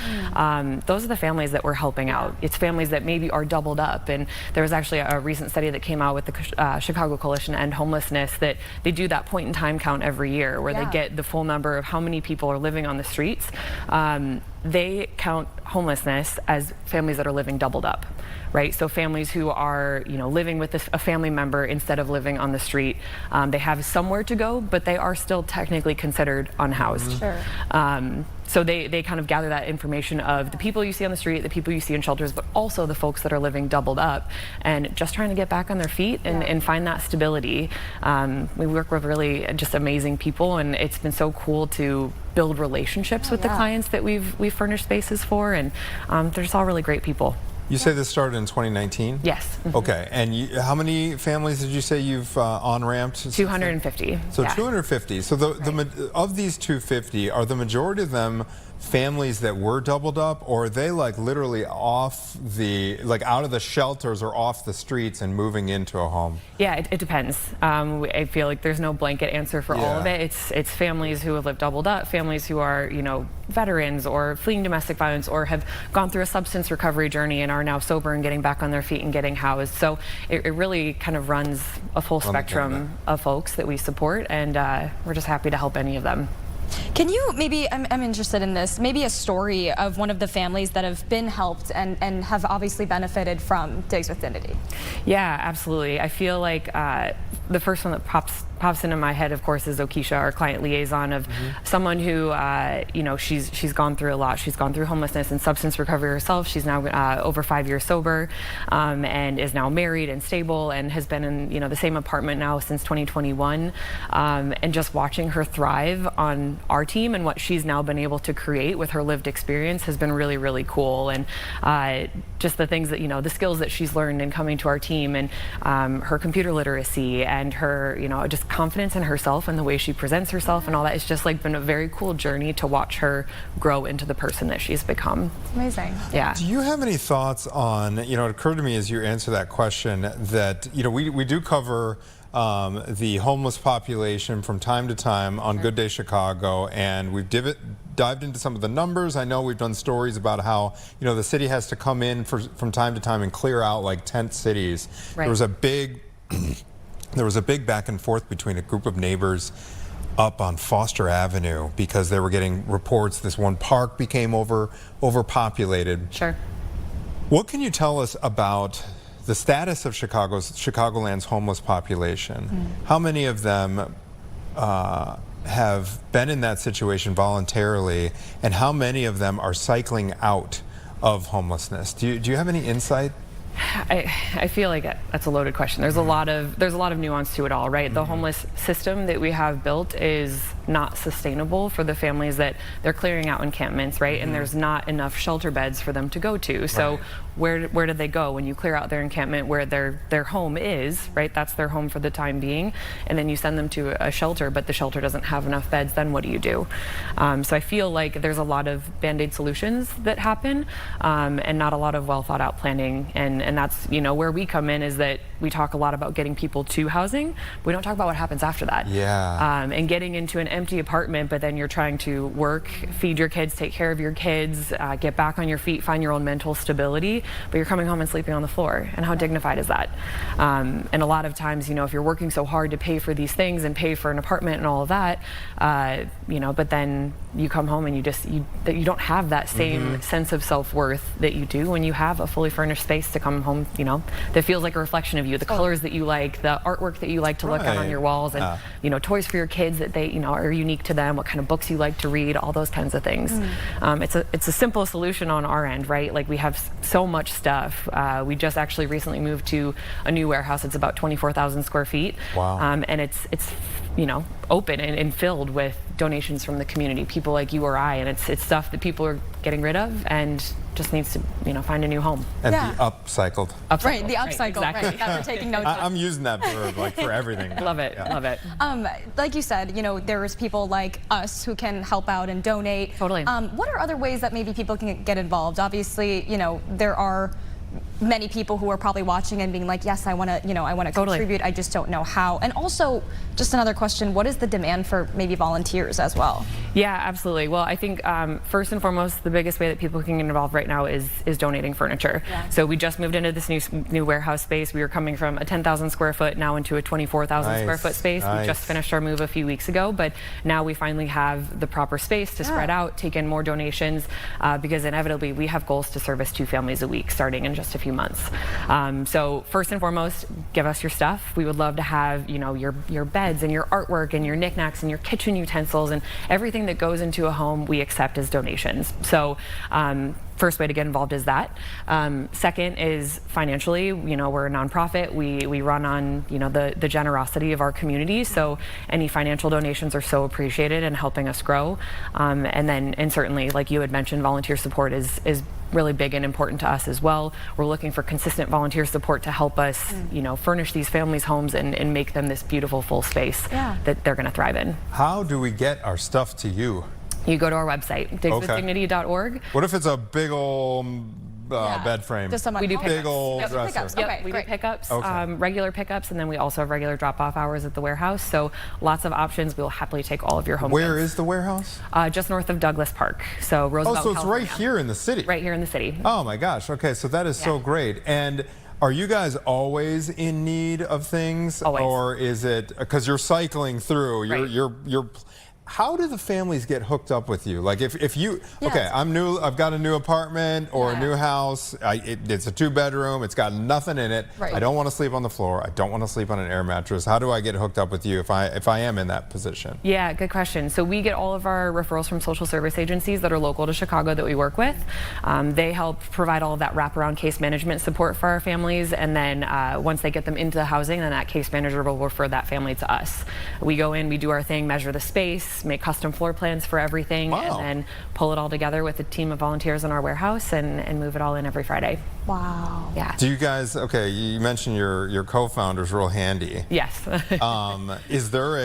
Those are the families that we're helping out. It's families that maybe are doubled up. And there was actually a recent study that came out with the Chicago Coalition to End Homelessness that they do that point in time count every year where they get the full number of how many people are living on the streets. They count homelessness as families that are living doubled up, right? So families who are, you know, living with a family member instead of living on the street. They have somewhere to go, but they are still technically considered unhoused. So they kind of gather that information of the people you see on the street, the people you see in shelters, but also the folks that are living doubled up and just trying to get back on their feet and find that stability. We work with really just amazing people, and it's been so cool to build relationships with the clients that we've furnished spaces for, and they're just all really great people. You say this started in 2019? Yes. Okay, and how many families did you say you've on-ramped? 250. So 250. So of these 250, are the majority of them families that were doubled up, or are they like literally off out of the shelters or off the streets and moving into a home? Yeah, it depends. I feel like there's no blanket answer for all of it. It's families who have lived doubled up, families who are, you know, veterans or fleeing domestic violence or have gone through a substance recovery journey and are now sober and getting back on their feet and getting housed. So it really kind of runs a full spectrum of folks that we support, and we're just happy to help any of them. Can you maybe, I'm interested in this, maybe a story of one of the families that have been helped and have obviously benefited from Digs with Dignity? Yeah, absolutely. I feel like the first one that pops into my head, of course, is Okisha, our client liaison, of someone who, you know, she's gone through a lot. She's gone through homelessness and substance recovery herself. She's now over 5 years sober, and is now married and stable and has been in, you know, the same apartment now since 2021. And just watching her thrive on our our team, and what she's now been able to create with her lived experience has been really, really cool. And just the things that, the skills that she's learned in coming to our team, and her computer literacy, and her, just confidence in herself and the way she presents herself and all that. It's just like been a very cool journey to watch her grow into the person that she's become. Amazing. Yeah. Do you have any thoughts on, it occurred to me as you answer that question that, we do cover the homeless population from time to time on Good Day Chicago, and we've dived into some of the numbers. I know we've done stories about how, the city has to come in from time to time and clear out like tent cities. Right. There was a big back and forth between a group of neighbors up on Foster Avenue because they were getting reports this one park became overpopulated. Sure. What can you tell us about the status of Chicagoland's homeless population? How many of them have been in that situation voluntarily, and how many of them are cycling out of homelessness? Do you have any insight? I feel like that's a loaded question. There's a lot of nuance to it all, right? The homeless system that we have built is not sustainable for the families that they're clearing out encampments, right? And there's not enough shelter beds for them to go to. So where do they go when you clear out their encampment where their home is, right? That's their home for the time being, and then you send them to a shelter, but the shelter doesn't have enough beds. Then what do you do? So I feel like there's a lot of band-aid solutions that happen, and not a lot of well thought out planning. And that's where we come in, is that we talk a lot about getting people to housing. We don't talk about what happens after that. Yeah. And getting into an empty apartment, but then you're trying to work, feed your kids, take care of your kids, get back on your feet, find your own mental stability, but you're coming home and sleeping on the floor. And how dignified is that? And a lot of times, if you're working so hard to pay for these things and pay for an apartment and all of that, but then you come home and you don't have that same sense of self-worth that you do when you have a fully furnished space to come home, that feels like a reflection of you, the colors that you like, the artwork that you like to look at on your walls, and toys for your kids that they are unique to them, what kind of books you like to read, all those kinds of things. It's a simple solution on our end, right? Like, we have so much stuff. We just actually recently moved to a new warehouse. It's about 24,000 square feet. Wow. And it's open and filled with donations from the community, people like you or I, and it's stuff that people are getting rid of and just needs to find a new home. And be upcycled. Right, the upcycle, right, exactly. That we're taking notes of. I'm using that verb like for everything. Love it, love it. Like you said, there's people like us who can help out and donate. Totally. What are other ways that maybe people can get involved? Obviously, there are many people who are probably watching and being like, yes, I want to, I want to contribute. I just don't know how. And also, just another question, what is the demand for maybe volunteers as well? Yeah, absolutely. Well, I think first and foremost, the biggest way that people can get involved right now is donating furniture. Yeah. So we just moved into this new warehouse space. We were coming from a 10,000 square foot now into a 24,000 square foot space. Nice. We just finished our move a few weeks ago, but now we finally have the proper space to spread out, take in more donations, because inevitably we have goals to service 2 families a week starting in just a few months. So first and foremost, give us your stuff. We would love to have, your beds and your artwork and your knickknacks and your kitchen utensils, and everything that goes into a home we accept as donations. So first way to get involved is that. Second is financially. We're a nonprofit. We run on the generosity of our community. So any financial donations are so appreciated in helping us grow. And certainly, like you had mentioned, volunteer support is really big and important to us as well. We're looking for consistent volunteer support to help us, furnish these families' homes and make them this beautiful full space that they're going to thrive in. How do we get our stuff to you? You go to our website, digswithdignity.org. What if it's a big old bed frame? We do big old dresser. Pickups. Yep, we do pickups, regular pickups, and then we also have regular drop-off hours at the warehouse. So lots of options. We'll happily take all of your home Where goods. is the warehouse? Just north of Douglas Park. So Roosevelt, so it's California. right here in the city. Right here in the city. Oh my gosh. Okay, so that is so great. And are you guys always in need of things? Always. Or is it because you're cycling through? You're how do the families get hooked up with you? Like if you, okay, I've got a new apartment or a new house. It's a 2-bedroom. It's got nothing in it. Right. I don't want to sleep on the floor. I don't want to sleep on an air mattress. How do I get hooked up with you if I am in that position? Yeah, good question. So we get all of our referrals from social service agencies that are local to Chicago that we work with. They help provide all of that wraparound case management support for our families, and then once they get them into the housing, then that case manager will refer that family to us. We go in, we do our thing, measure the space, space, make custom floor plans for everything, Wow. and then pull it all together with a team of volunteers in our warehouse and move it all in every Friday. Wow. Yeah. Do you guys, okay, you mentioned your co-founder's real handy. Yes. Is there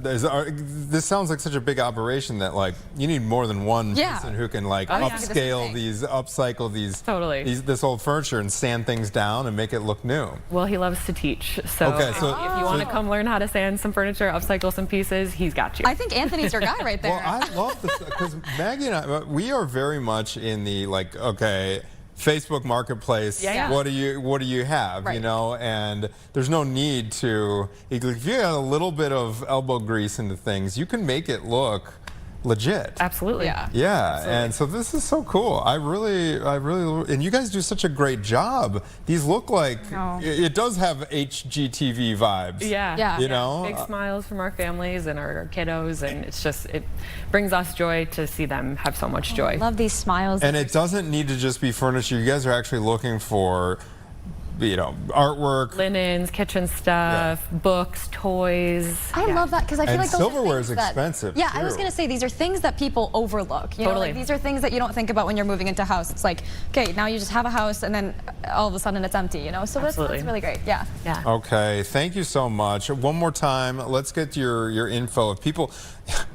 this sounds like such a big operation that like you need more than one Yeah. person who can like yeah. upscale these, upcycle these, Totally. this old furniture and sand things down and make it look new. Well, he loves to teach. So, Okay, if so- you want to come learn how to sand some furniture, upcycle some pieces, he's got you. I think Anthony's your guy right there. Well, I love this because Maggie and I, we are very much in the like, okay, Facebook Marketplace. Yeah. What do you have? Right. You know, and there's no need to. If you add a little bit of elbow grease into things, you can make it look legit. Absolutely. Yeah. Yeah, and so this is so cool. I really, and you guys do such a great job. These look like, Oh. it does have HGTV vibes. Yeah. Yeah. You know? Big smiles from our families and our kiddos, and it's just, it brings us joy to see them have so much joy. Love these smiles. And it doesn't need to just be furniture. You guys are actually looking for, you know, artwork. Linens, kitchen stuff, books, toys. I love that because I feel And like those are silverware is things that- expensive, Yeah, I was too. gonna say these are things that people overlook. You know, Totally. like, these are things that you don't think about when you're moving into a house. It's like, okay, now you just have a house, and then all of a sudden it's empty. You know, so that's Absolutely. really great. Yeah. Yeah. Okay, thank you so much. One more time, let's get your info. If people,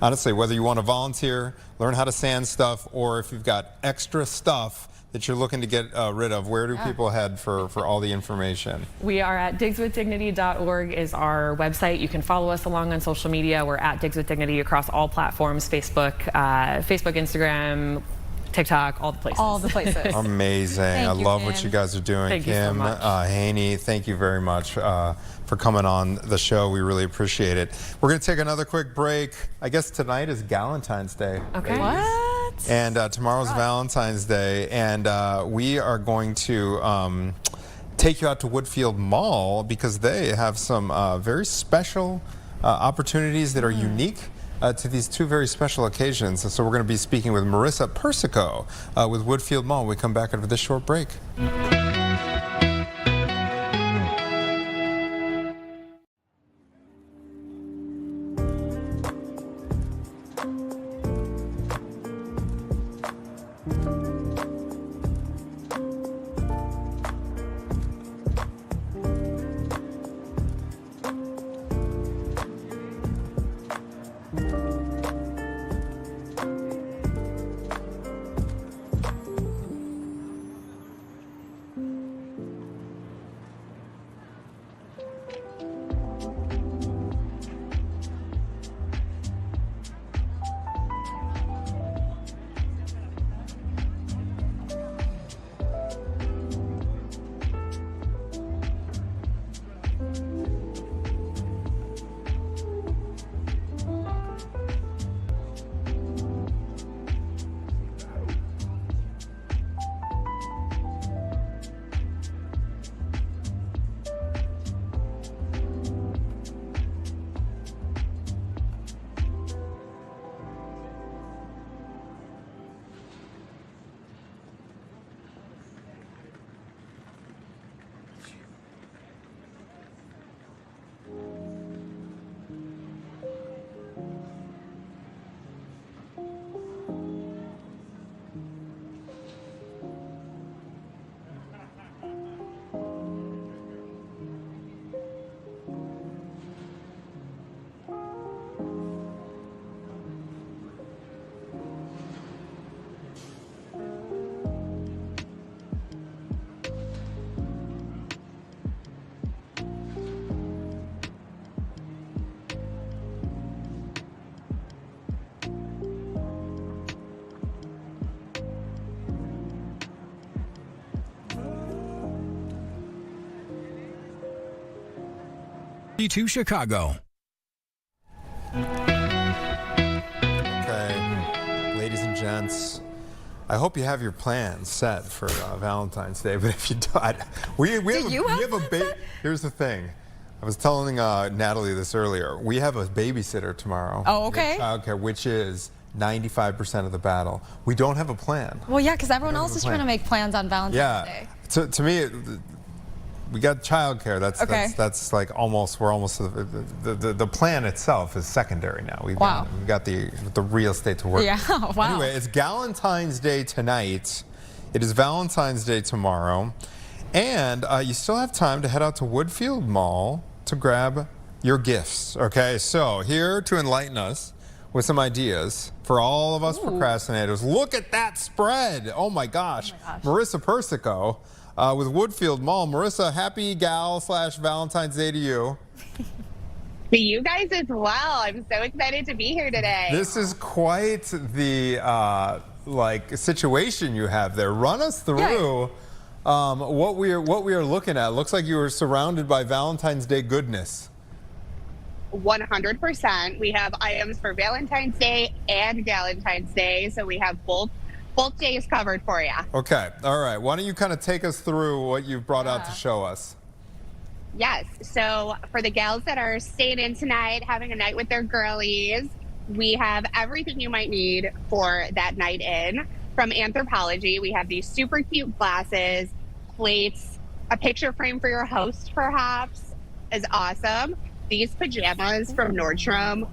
honestly, whether you want to volunteer, learn how to sand stuff, or if you've got extra stuff that you're looking to get rid of, where do people head for all the information? We are at digswithdignity.org is our website. You can follow us along on social media. We're at Digs with Dignity across all platforms, Facebook, Instagram, TikTok, all the places. All the places. Amazing. I you, love what Kim. you guys are doing. Thank you so Kim, much. Haney, thank you very much for coming on the show. We really appreciate it. We're going to take another quick break. I guess tonight is Galentine's Day. Okay. What? And tomorrow's Valentine's Day, and we are going to take you out to Woodfield Mall because they have some very special opportunities that are unique to these two very special occasions. And so we're going to be speaking with Marissa Persico with Woodfield Mall when we come back after this short break. To Chicago. Okay, ladies and gents, I hope you have your plans set for Valentine's Day. But if you don't, we have a baby. Here's the thing. I was telling Natalie this earlier. We have a babysitter tomorrow. Oh, okay. Childcare, which is 95% of the battle. We don't have a plan. Well, yeah, because everyone else is plan. trying to make plans on Valentine's Yeah. Day. To me, we got childcare. Okay. That's like almost, we're almost, the plan itself is secondary now. We've got the real estate to work. Yeah, wow. Anyway, it's Galentine's Day tonight. It is Valentine's Day tomorrow. And you still have time to head out to Woodfield Mall to grab your gifts. Okay, so here to enlighten us with some ideas for all of us procrastinators. Look at that spread. Oh my gosh. Marissa Persico with Woodfield Mall. Marissa, happy gal/Valentine's Day to you. To you guys as well. I'm so excited to be here today. This is quite the situation you have there. Run us through what we are looking at. Looks like you were surrounded by Valentine's Day goodness. 100%. We have items for Valentine's Day and Galentine's Day, so we have both days covered for you. Okay, all right. Why don't you kind of take us through what you've brought out to show us? Yes. So for the gals that are staying in tonight, having a night with their girlies, we have everything you might need for that night in. From Anthropologie, we have these super cute glasses, plates, a picture frame for your host, perhaps, is awesome. These pajamas from Nordstrom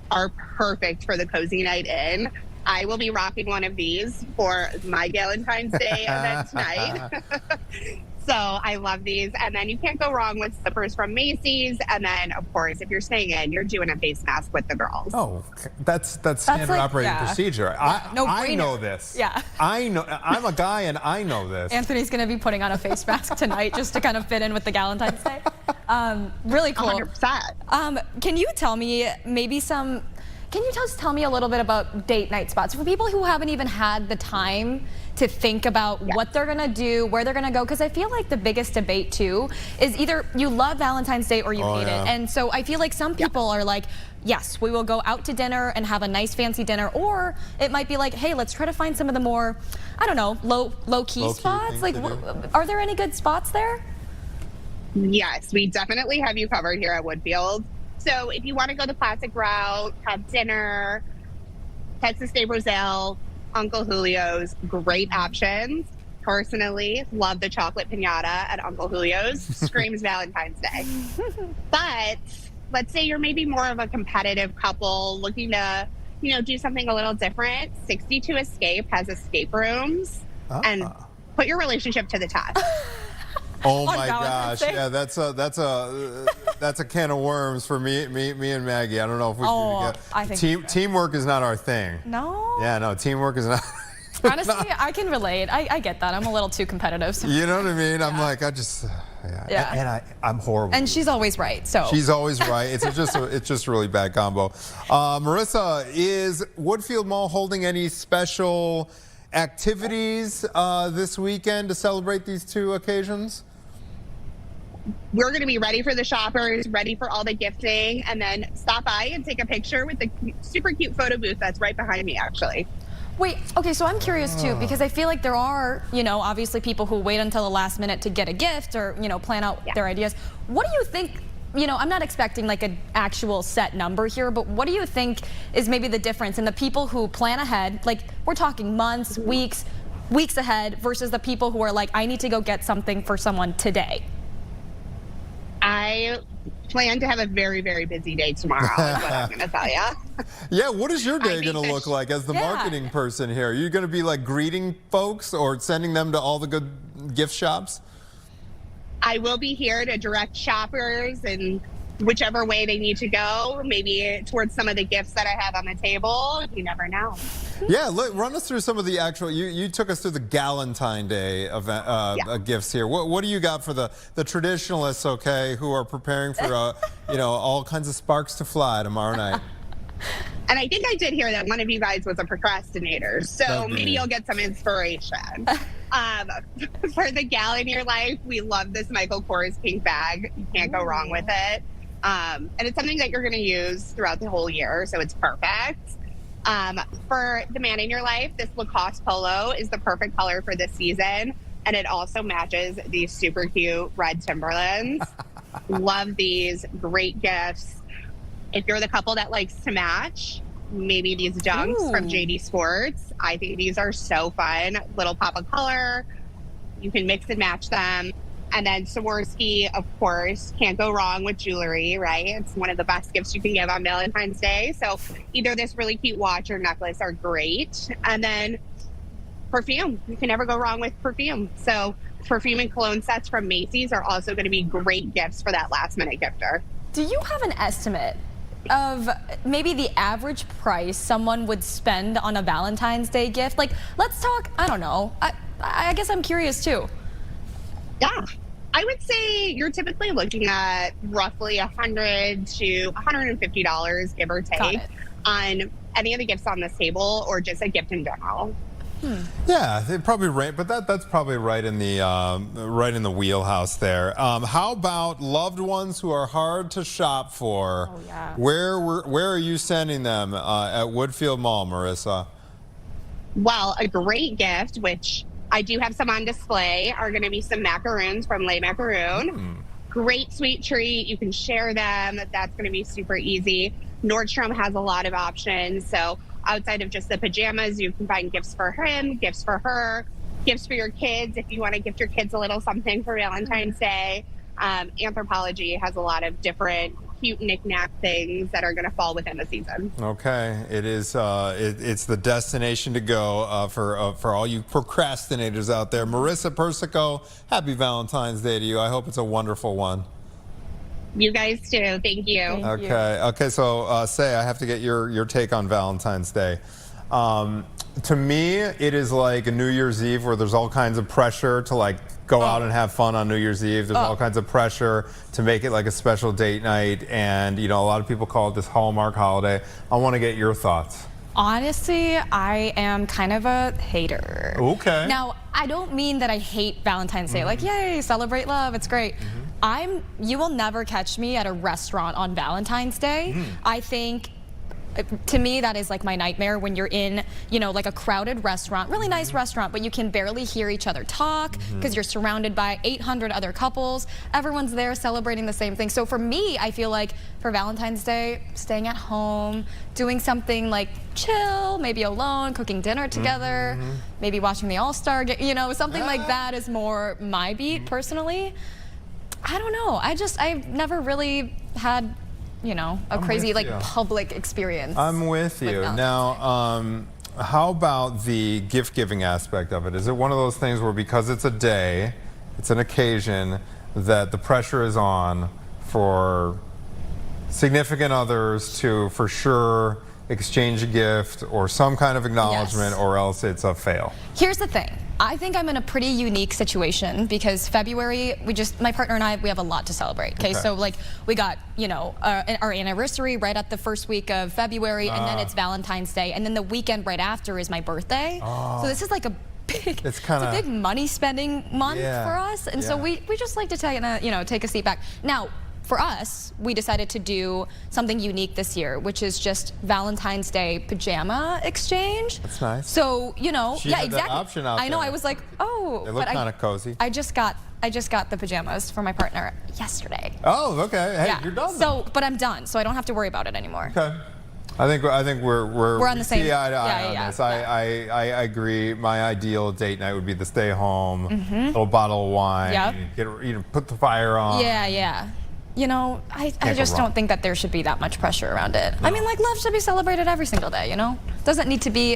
are perfect for the cozy night in. I will be rocking one of these for my Valentine's Day event tonight. So I love these. And then you can't go wrong with slippers from Macy's. And then, of course, if you're staying in, you're doing a face mask with the girls. Oh, that's standard like, operating procedure. I know this. Yeah. I know. I'm a guy and I know this. Anthony's going to be putting on a face mask tonight just to kind of fit in with the Galentine's Day. Really cool. 100%. Can you tell me can you just tell me a little bit about date night spots for people who haven't even had the time to think about what they're gonna do, where they're gonna go? Because I feel like the biggest debate too is either you love Valentine's Day or you hate it. And so I feel like some people are like, yes, we will go out to dinner and have a nice fancy dinner, or it might be like, hey, let's try to find some of the more, I don't know, low-key spots. Like, are there any good spots there? Yes, we definitely have you covered here at Woodfield. So if you want to go the classic route, have dinner, Texas de Brazil, Uncle Julio's, great options. Personally, love the chocolate piñata at Uncle Julio's. Screams Valentine's Day. But let's say you're maybe more of a competitive couple looking to, do something a little different. 62 Escape has escape rooms and put your relationship to the test. Oh my gosh! Yeah, that's a can of worms for me and Maggie. I don't know if we I think teamwork is not our thing. No. Yeah, no, teamwork is not. Honestly, I can relate. I get that. I'm a little too competitive. So. You know what I mean? I'm like, and I'm horrible. And she's always right. So she's always right. It's just a really bad combo. Marissa, is Woodfield Mall holding any special activities this weekend to celebrate these two occasions? We're going to be ready for the shoppers, ready for all the gifting, and then stop by and take a picture with the super cute photo booth that's right behind me, actually. Wait, okay, so I'm curious too, because I feel like there are, obviously people who wait until the last minute to get a gift or, plan out their ideas. What do you think, I'm not expecting like an actual set number here, but what do you think is maybe the difference in the people who plan ahead, like we're talking months, weeks ahead, versus the people who are like, I need to go get something for someone today? I plan to have a very, very busy day tomorrow, is what I'm going to tell you. Yeah, what is your day going to look like as the marketing person here? Are you going to be like greeting folks or sending them to all the good gift shops? I will be here to direct shoppers in whichever way they need to go, maybe towards some of the gifts that I have on the table. You never know. Yeah, run us through some of the actual, you took us through the Galentine Day event, gifts here. What do you got for the traditionalists, okay, who are preparing for, all kinds of sparks to fly tomorrow night? And I think I did hear that one of you guys was a procrastinator, so maybe you'll get some inspiration. For the gal in your life, we love this Michael Kors pink bag. You can't go wrong with it. And it's something that you're going to use throughout the whole year, so it's perfect. For the man in your life, this Lacoste polo is the perfect color for this season, and it also matches these super cute red Timberlands. Love these, great gifts. If you're the couple that likes to match, maybe these dunks from JD Sports. I think these are so fun. Little pop of color. You can mix and match them. And then Swarovski, of course, can't go wrong with jewelry, right? It's one of the best gifts you can give on Valentine's Day. So either this really cute watch or necklace are great. And then perfume. You can never go wrong with perfume. So perfume and cologne sets from Macy's are also going to be great gifts for that last minute gifter. Do you have an estimate of maybe the average price someone would spend on a Valentine's Day gift? Like, let's talk, I don't know. I guess I'm curious too. Yeah. I would say you're typically looking at roughly $100 to $150, give or take, on any of the gifts on this table or just a gift in general. Yeah, they probably right, but that's probably right in the wheelhouse there. How about loved ones who are hard to shop for? Oh, yeah. Where are you sending them at Woodfield Mall, Marissa? Well, a great gift, which I do have some on display, are going to be some macaroons from Les Macaroons. Great sweet treat. You can share them. That's going to be super easy. Nordstrom has a lot of options. So outside of just the pajamas, you can find gifts for him, gifts for her, gifts for your kids if you want to gift your kids a little something for Valentine's Day. Anthropology has a lot of different cute knick-knack things that are going to fall within the season. Okay, it is. It's the destination to go for all you procrastinators out there. Marissa Persico, happy Valentine's Day to you. I hope it's a wonderful one. You guys too. Thank you. Okay. So, Say, I have to get your take on Valentine's Day. To me, it is like a New Year's Eve where there's all kinds of pressure to like go out and have fun on New Year's Eve. There's all kinds of pressure to make it like a special date night, and a lot of people call it this Hallmark holiday. I want to get your thoughts. Honestly, I am kind of a hater. Okay. Now, I don't mean that I hate Valentine's Day. Like, yay, celebrate love, it's great. You will never catch me at a restaurant on Valentine's Day. I think, to me, that is like my nightmare when you're in, like a crowded restaurant, really nice restaurant, but you can barely hear each other talk because you're surrounded by 800 other couples. Everyone's there celebrating the same thing. So for me, I feel like for Valentine's Day, staying at home, doing something like chill, maybe alone, cooking dinner together, maybe watching the All-Star game, something like that is more my beat personally. I don't know. I've never really had, a crazy public experience. I'm with you. Now, how about the gift giving aspect of it? Is it one of those things where because it's a day, it's an occasion, that the pressure is on for significant others to for sure exchange a gift or some kind of acknowledgement, or else it's a fail? Here's the thing. I think I'm in a pretty unique situation because February, my partner and I, we have a lot to celebrate. Okay, so like we got, our anniversary right at the first week of February, and then it's Valentine's Day, and then the weekend right after is my birthday. So this is like a big, it's a big money spending month for us, and so we just like to take a seat back. Now, for us, we decided to do something unique this year, which is just Valentine's Day pajama exchange. That's nice. So, She had that option out I know, there. I was like, oh. They look kind of cozy. I just got the pajamas for my partner yesterday. Oh, okay. Hey, you're done. But I'm done, so I don't have to worry about it anniemore. Okay. I think we're on the same. eye to eye on this. I agree. My ideal date night would be to stay home, little bottle of wine, put the fire on. Yeah. I just don't think that there should be that much pressure around it. No. I mean, like, love should be celebrated every single day, Doesn't need to be,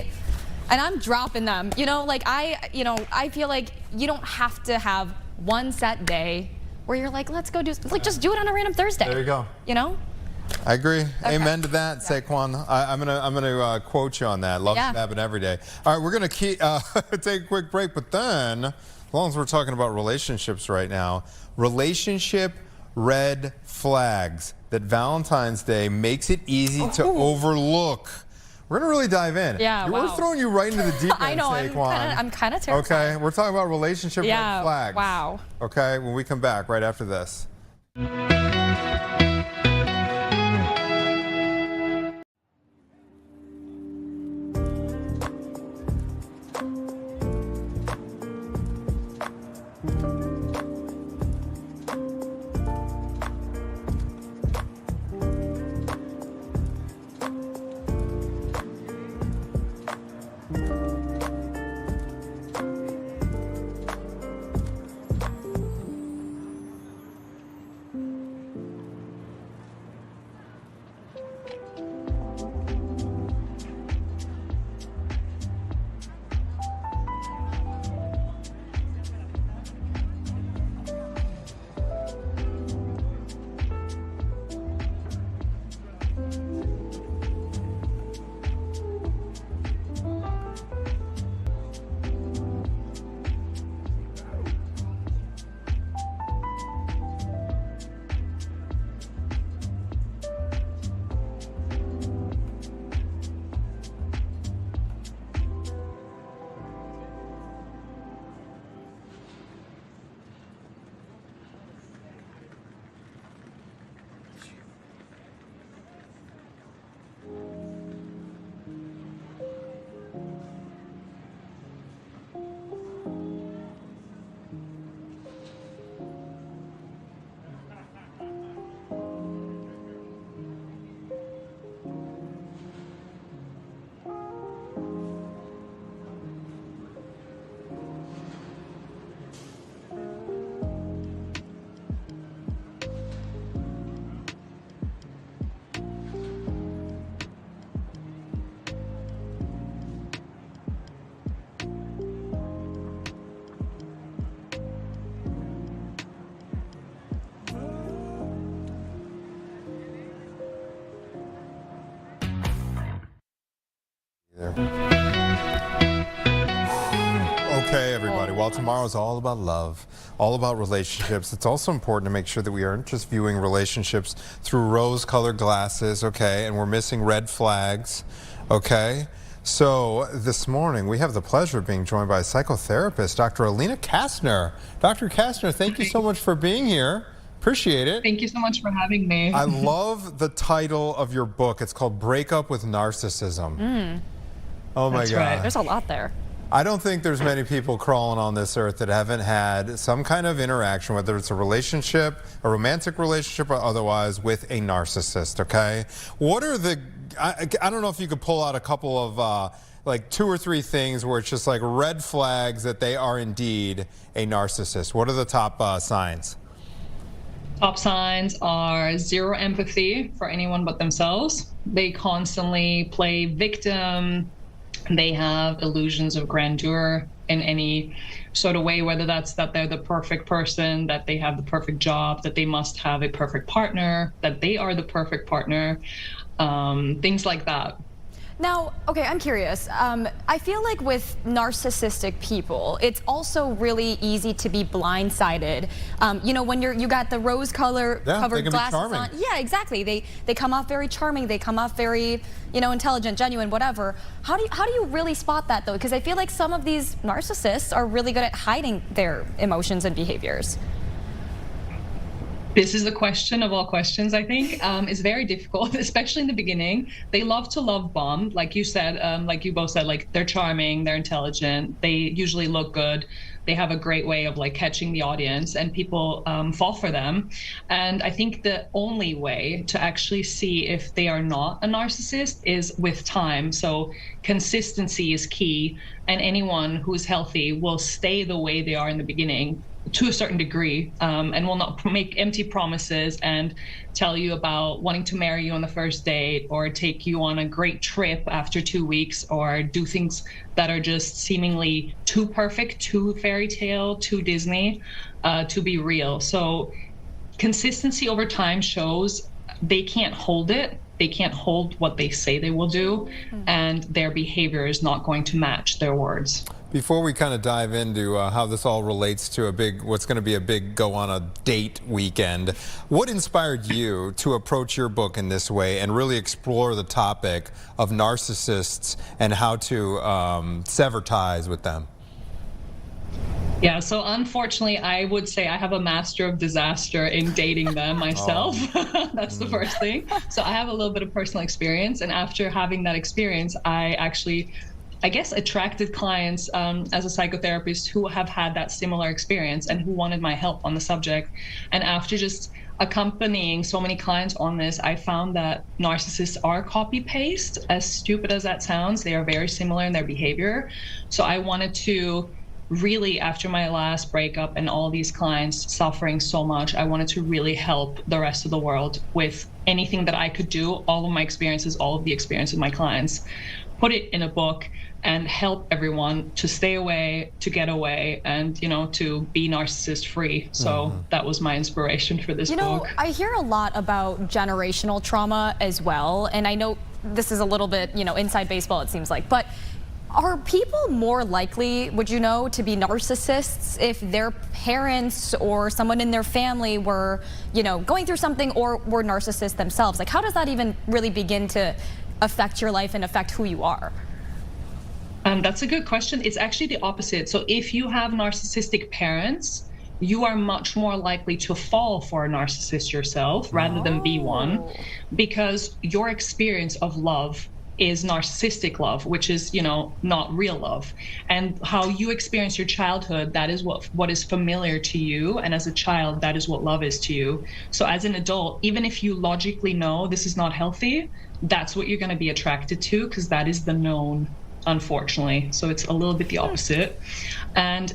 and I'm dropping them, I feel like you don't have to have one set day where you're like, let's go just do it on a random Thursday. There you go. I agree. Okay. Amen to that, Saquon. I'm gonna quote you on that. Love should happen every day. All right, we're gonna take a quick break, but then, as long as we're talking about relationships right now, relationship red flags that Valentine's Day makes it easy to overlook. We're going to really dive in. Yeah, We're throwing you right into the deep end, I know, Saquon. I'm kind of terrified. Okay, we're talking about relationship red flags. Wow. Okay, when we come back right after this. Okay, everybody. Well, tomorrow is all about love, all about relationships. It's also important to make sure that we aren't just viewing relationships through rose-colored glasses, okay? And we're missing red flags, okay? So this morning, we have the pleasure of being joined by a psychotherapist, Dr. Alina Kastner. Dr. Kastner, thank you so much for being here. Appreciate it. Thank you so much for having me. I love the title of your book. It's called Break Up with Narcissism. Oh my That's God. right. There's a lot there. I don't think there's many people crawling on this earth that haven't had some kind of interaction, whether it's a relationship, a romantic relationship, or otherwise, with a narcissist, okay? What are the, I don't know if you could pull out a couple of, like 2 or 3 things where it's just like red flags that they are indeed a narcissist. What are the top signs? Top signs are zero empathy for anyone but themselves. They constantly play victim. They have illusions of grandeur in any sort of way, whether that's that they're the perfect person, that they have the perfect job, that they must have a perfect partner, that they are the perfect partner, things like that. Now, okay, I'm curious. I feel like with narcissistic people, it's also really easy to be blindsided. You know, when you got the rose color covered glasses on. Yeah, exactly. They come off very charming. They come off very, you know, intelligent, genuine, whatever. How do you really spot that though? Because I feel like some of these narcissists are really good at hiding their emotions and behaviors. This is the question of all questions, I think. It's very difficult, especially in the beginning. They love to love bomb. Like you said, like you both said, like they're charming, they're intelligent, they usually look good. They have a great way of like catching the audience and people fall for them. And I think the only way to actually see if they are not a narcissist is with time. So consistency is key, and anyone who's healthy will stay the way they are in the beginning to a certain degree, and will not make empty promises and tell you about wanting to marry you on the first date or take you on a great trip after 2 weeks or do things that are just seemingly too perfect, too fairy tale, too Disney, to be real. So consistency over time shows they can't hold it. They can't hold what they say they will do, and their behavior is not going to match their words. Before we kind of dive into how this all relates to what's going to be a big go on a date weekend, what inspired you to approach your book in this way and really explore the topic of narcissists and how to sever ties with them? Yeah, so unfortunately, I would say I have a master of disaster in dating them myself. That's the first thing. So I have a little bit of personal experience, and after having that experience, I guess attracted clients as a psychotherapist who have had that similar experience and who wanted my help on the subject. And after just accompanying so many clients on this, I found that narcissists are copy-paste. As stupid as that sounds, they are very similar in their behavior. So I wanted to really, after my last breakup and all these clients suffering so much, I wanted to really help the rest of the world with anything that I could do, all of my experiences, all of the experience of my clients, put it in a book and help everyone to stay away, to get away, and, you know, to be narcissist free. So that was my inspiration for this book. You know, I hear a lot about generational trauma as well, and I know this is a little bit, you know, inside baseball it seems like, but are people more likely, would you know, to be narcissists if their parents or someone in their family were, you know, going through something or were narcissists themselves? Like, how does that even really begin to affect your life and affect who you are? That's a good question. It's actually the opposite. So if you have narcissistic parents, you are much more likely to fall for a narcissist yourself rather than be one, because your experience of love is narcissistic love, which is, you know, not real love. And how you experience your childhood, that is what is familiar to you. And as a child, that is what love is to you. So as an adult, even if you logically know this is not healthy, that's what you're going to be attracted to, because that is the known, unfortunately. So it's a little bit the opposite. And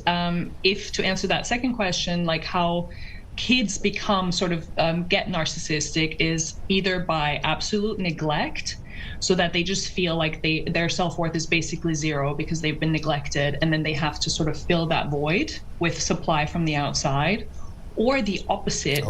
if to answer that second question, like how kids become sort of get narcissistic is either by absolute neglect, so that they just feel like their self-worth is basically zero because they've been neglected, and then they have to sort of fill that void with supply from the outside, or the opposite.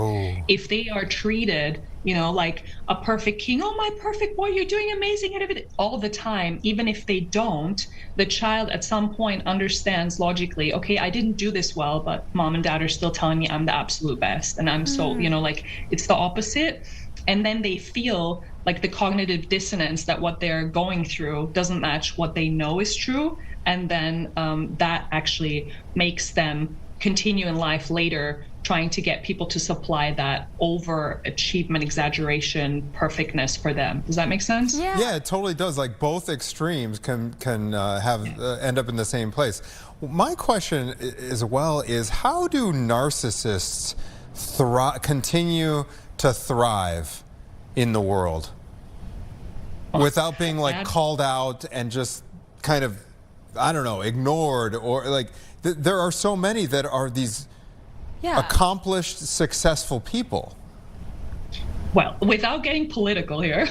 If they are treated like a perfect king. Oh, my perfect boy, you're doing amazing and everything all the time. Even if they don't, the child at some point understands logically, okay, I didn't do this well, but mom and dad are still telling me I'm the absolute best. And I'm so, like it's the opposite. And then they feel like the cognitive dissonance that what they're going through doesn't match what they know is true. And then that actually makes them continue in life later trying to get people to supply that overachievement, exaggeration, perfectness for them. Does that make sense? Yeah, it totally does. Like both extremes can end up in the same place. My question as well is, how do narcissists continue to thrive in the world without being like called out and just kind of, I don't know, ignored, or like there are so many that are these accomplished, successful people? Well, without getting political here,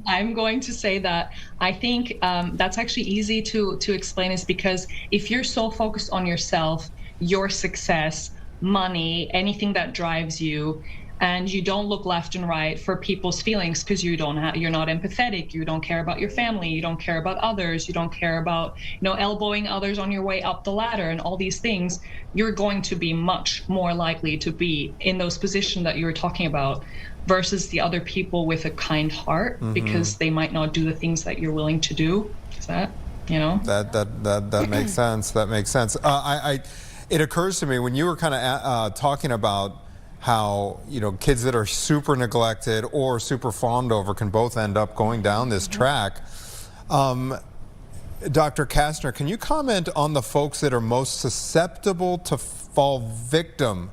I'm going to say that I think that's actually easy to explain, is because if you're so focused on yourself, your success, money, anything that drives you, and you don't look left and right for people's feelings because you're not empathetic, you don't care about your family, you don't care about others, you don't care about elbowing others on your way up the ladder and all these things, you're going to be much more likely to be in those positions that you were talking about versus the other people with a kind heart, because they might not do the things that you're willing to do. Is that, That makes sense. That makes sense. It occurs to me when you were kind of talking about how kids that are super neglected or super fawned over can both end up going down this track. Dr. Kastner, can you comment on the folks that are most susceptible to fall victim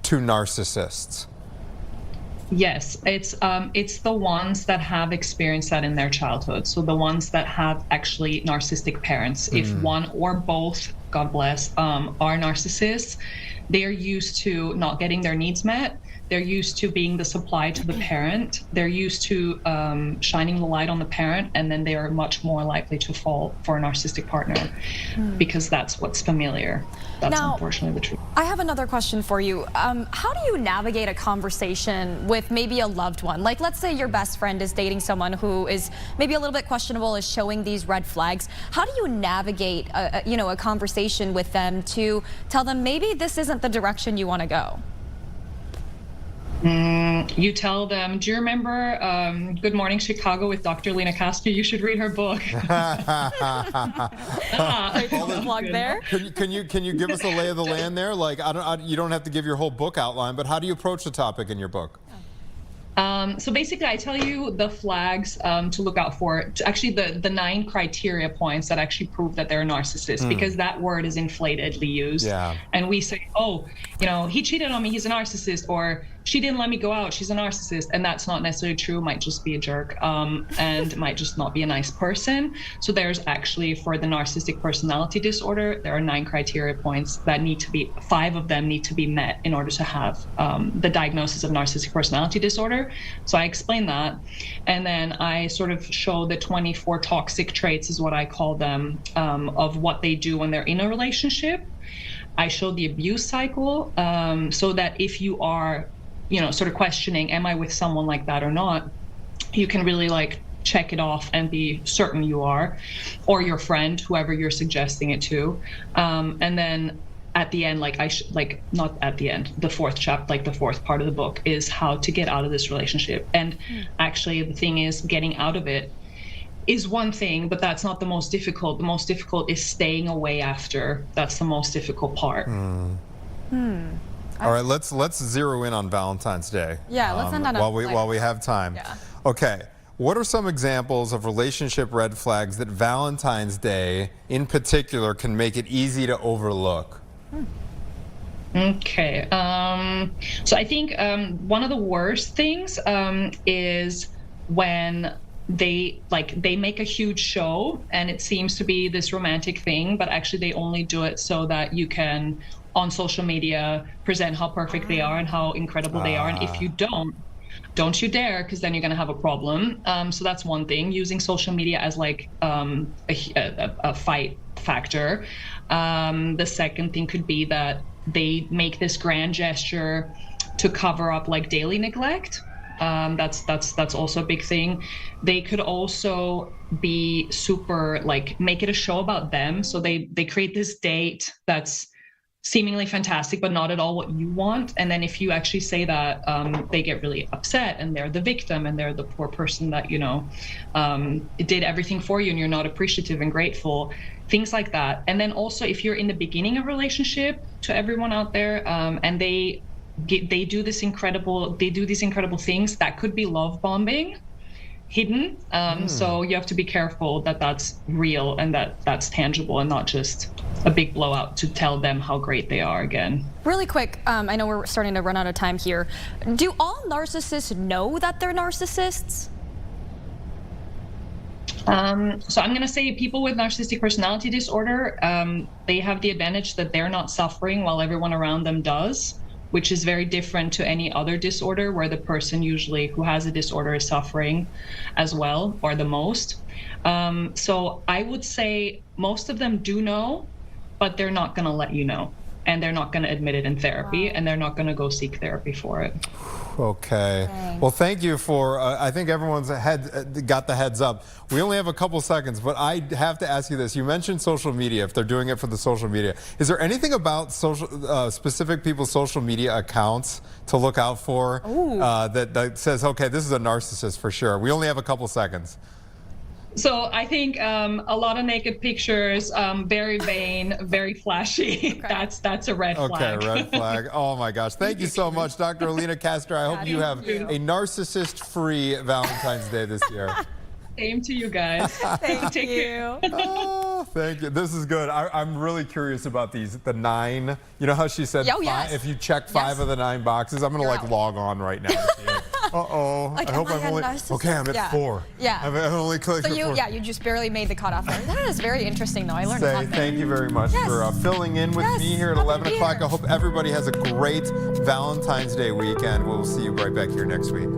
to narcissists? Yes, it's the ones that have experienced that in their childhood. So the ones that have actually narcissistic parents. If one or both, God bless, are narcissists, they're used to not getting their needs met. They're used to being the supply to the parent. They're used to shining the light on the parent, and then they are much more likely to fall for a narcissistic partner because that's what's familiar. That's unfortunately the truth. I have another question for you. How do you navigate a conversation with maybe a loved one? Like, let's say your best friend is dating someone who is maybe a little bit questionable, is showing these red flags. How do you navigate a conversation with them to tell them maybe this isn't the direction you want to go? You tell them, do you remember Good Morning Chicago with Dr. Lena Kastner? You should read her book. Plug there. Can you give us a lay of the land there? Like, you don't have to give your whole book outline, but how do you approach the topic in your book? So basically, I tell you the flags to look out for. Actually, the 9 criteria points that actually prove that they're a narcissist, because that word is inflatedly used. Yeah. And we say, oh, he cheated on me, he's a narcissist, or she didn't let me go out, she's a narcissist. And that's not necessarily true. Might just be a jerk, and might just not be a nice person. So there's actually, for the narcissistic personality disorder, there are 9 criteria points that need to be, 5 of them need to be met in order to have the diagnosis of narcissistic personality disorder. So I explain that, and then I sort of show the 24 toxic traits, is what I call them, of what they do when they're in a relationship. I show the abuse cycle, so that if you are sort of questioning, am I with someone like that or not, you can really like check it off and be certain you are, or your friend, whoever you're suggesting it to. And then at the end, not at the end, the 4th chapter, like the 4th part of the book, is how to get out of this relationship. And actually the thing is, getting out of it is one thing, but that's not the most difficult. The most difficult is staying away after. That's the most difficult part. All right, let's zero in on Valentine's Day. Yeah, let's end on while we have time. Yeah. Okay. What are some examples of relationship red flags that Valentine's Day in particular can make it easy to overlook? Okay. So I think one of the worst things is when they make a huge show and it seems to be this romantic thing, but actually they only do it so that you can, on social media, present how perfect they are and how incredible they are. And if you don't you dare, because then you're going to have a problem. So that's one thing, using social media as like a fight factor. The second thing could be that they make this grand gesture to cover up like daily neglect. That's also a big thing. They could also be super like make it a show about them. So they create this date that's seemingly fantastic, but not at all what you want. And then if you actually say that, they get really upset and they're the victim and they're the poor person that, you know, did everything for you and you're not appreciative and grateful, things like that. And then also if you're in the beginning of a relationship, to everyone out there, and they do these incredible things that could be love bombing hidden. So you have to be careful that that's real and that's tangible and not just a big blowout to tell them how great they are again. Really quick, I know we're starting to run out of time here. Do all narcissists know that they're narcissists? So I'm going to say people with narcissistic personality disorder, they have the advantage that they're not suffering while everyone around them does, which is very different to any other disorder where the person usually who has a disorder is suffering as well, or the most. So I would say most of them do know, but they're not going to let you know. And they're not going to admit it in therapy, and they're not going to go seek therapy for it. Okay. Thanks. Well, thank you for, I think everyone's got the heads up. We only have a couple seconds, but I have to ask you this. You mentioned social media, if they're doing it for the social media. Is there anything about specific people's social media accounts to look out for that says, okay, this is a narcissist for sure? We only have a couple seconds. So I think a lot of naked pictures, very vain, very flashy. Okay. That's a red flag. Okay, red flag. Oh my gosh. Thank you so much, Dr. Alina Castor. I hope you have a narcissist-free Valentine's Day this year. Same to you guys. Thank you. Oh, thank you. This is good. I'm really curious about the 9. You know how she said if you check 5 of the 9 boxes, I'm going to like log on right now. Like, I hope I'm only okay. I'm at 4. Yeah. I've only clicked. So you just barely made the cutoff there. That is very interesting, though. I learned something. Thank you very much for filling in with me here at 11 o'clock. I hope everybody has a great Valentine's Day weekend. We'll see you right back here next week.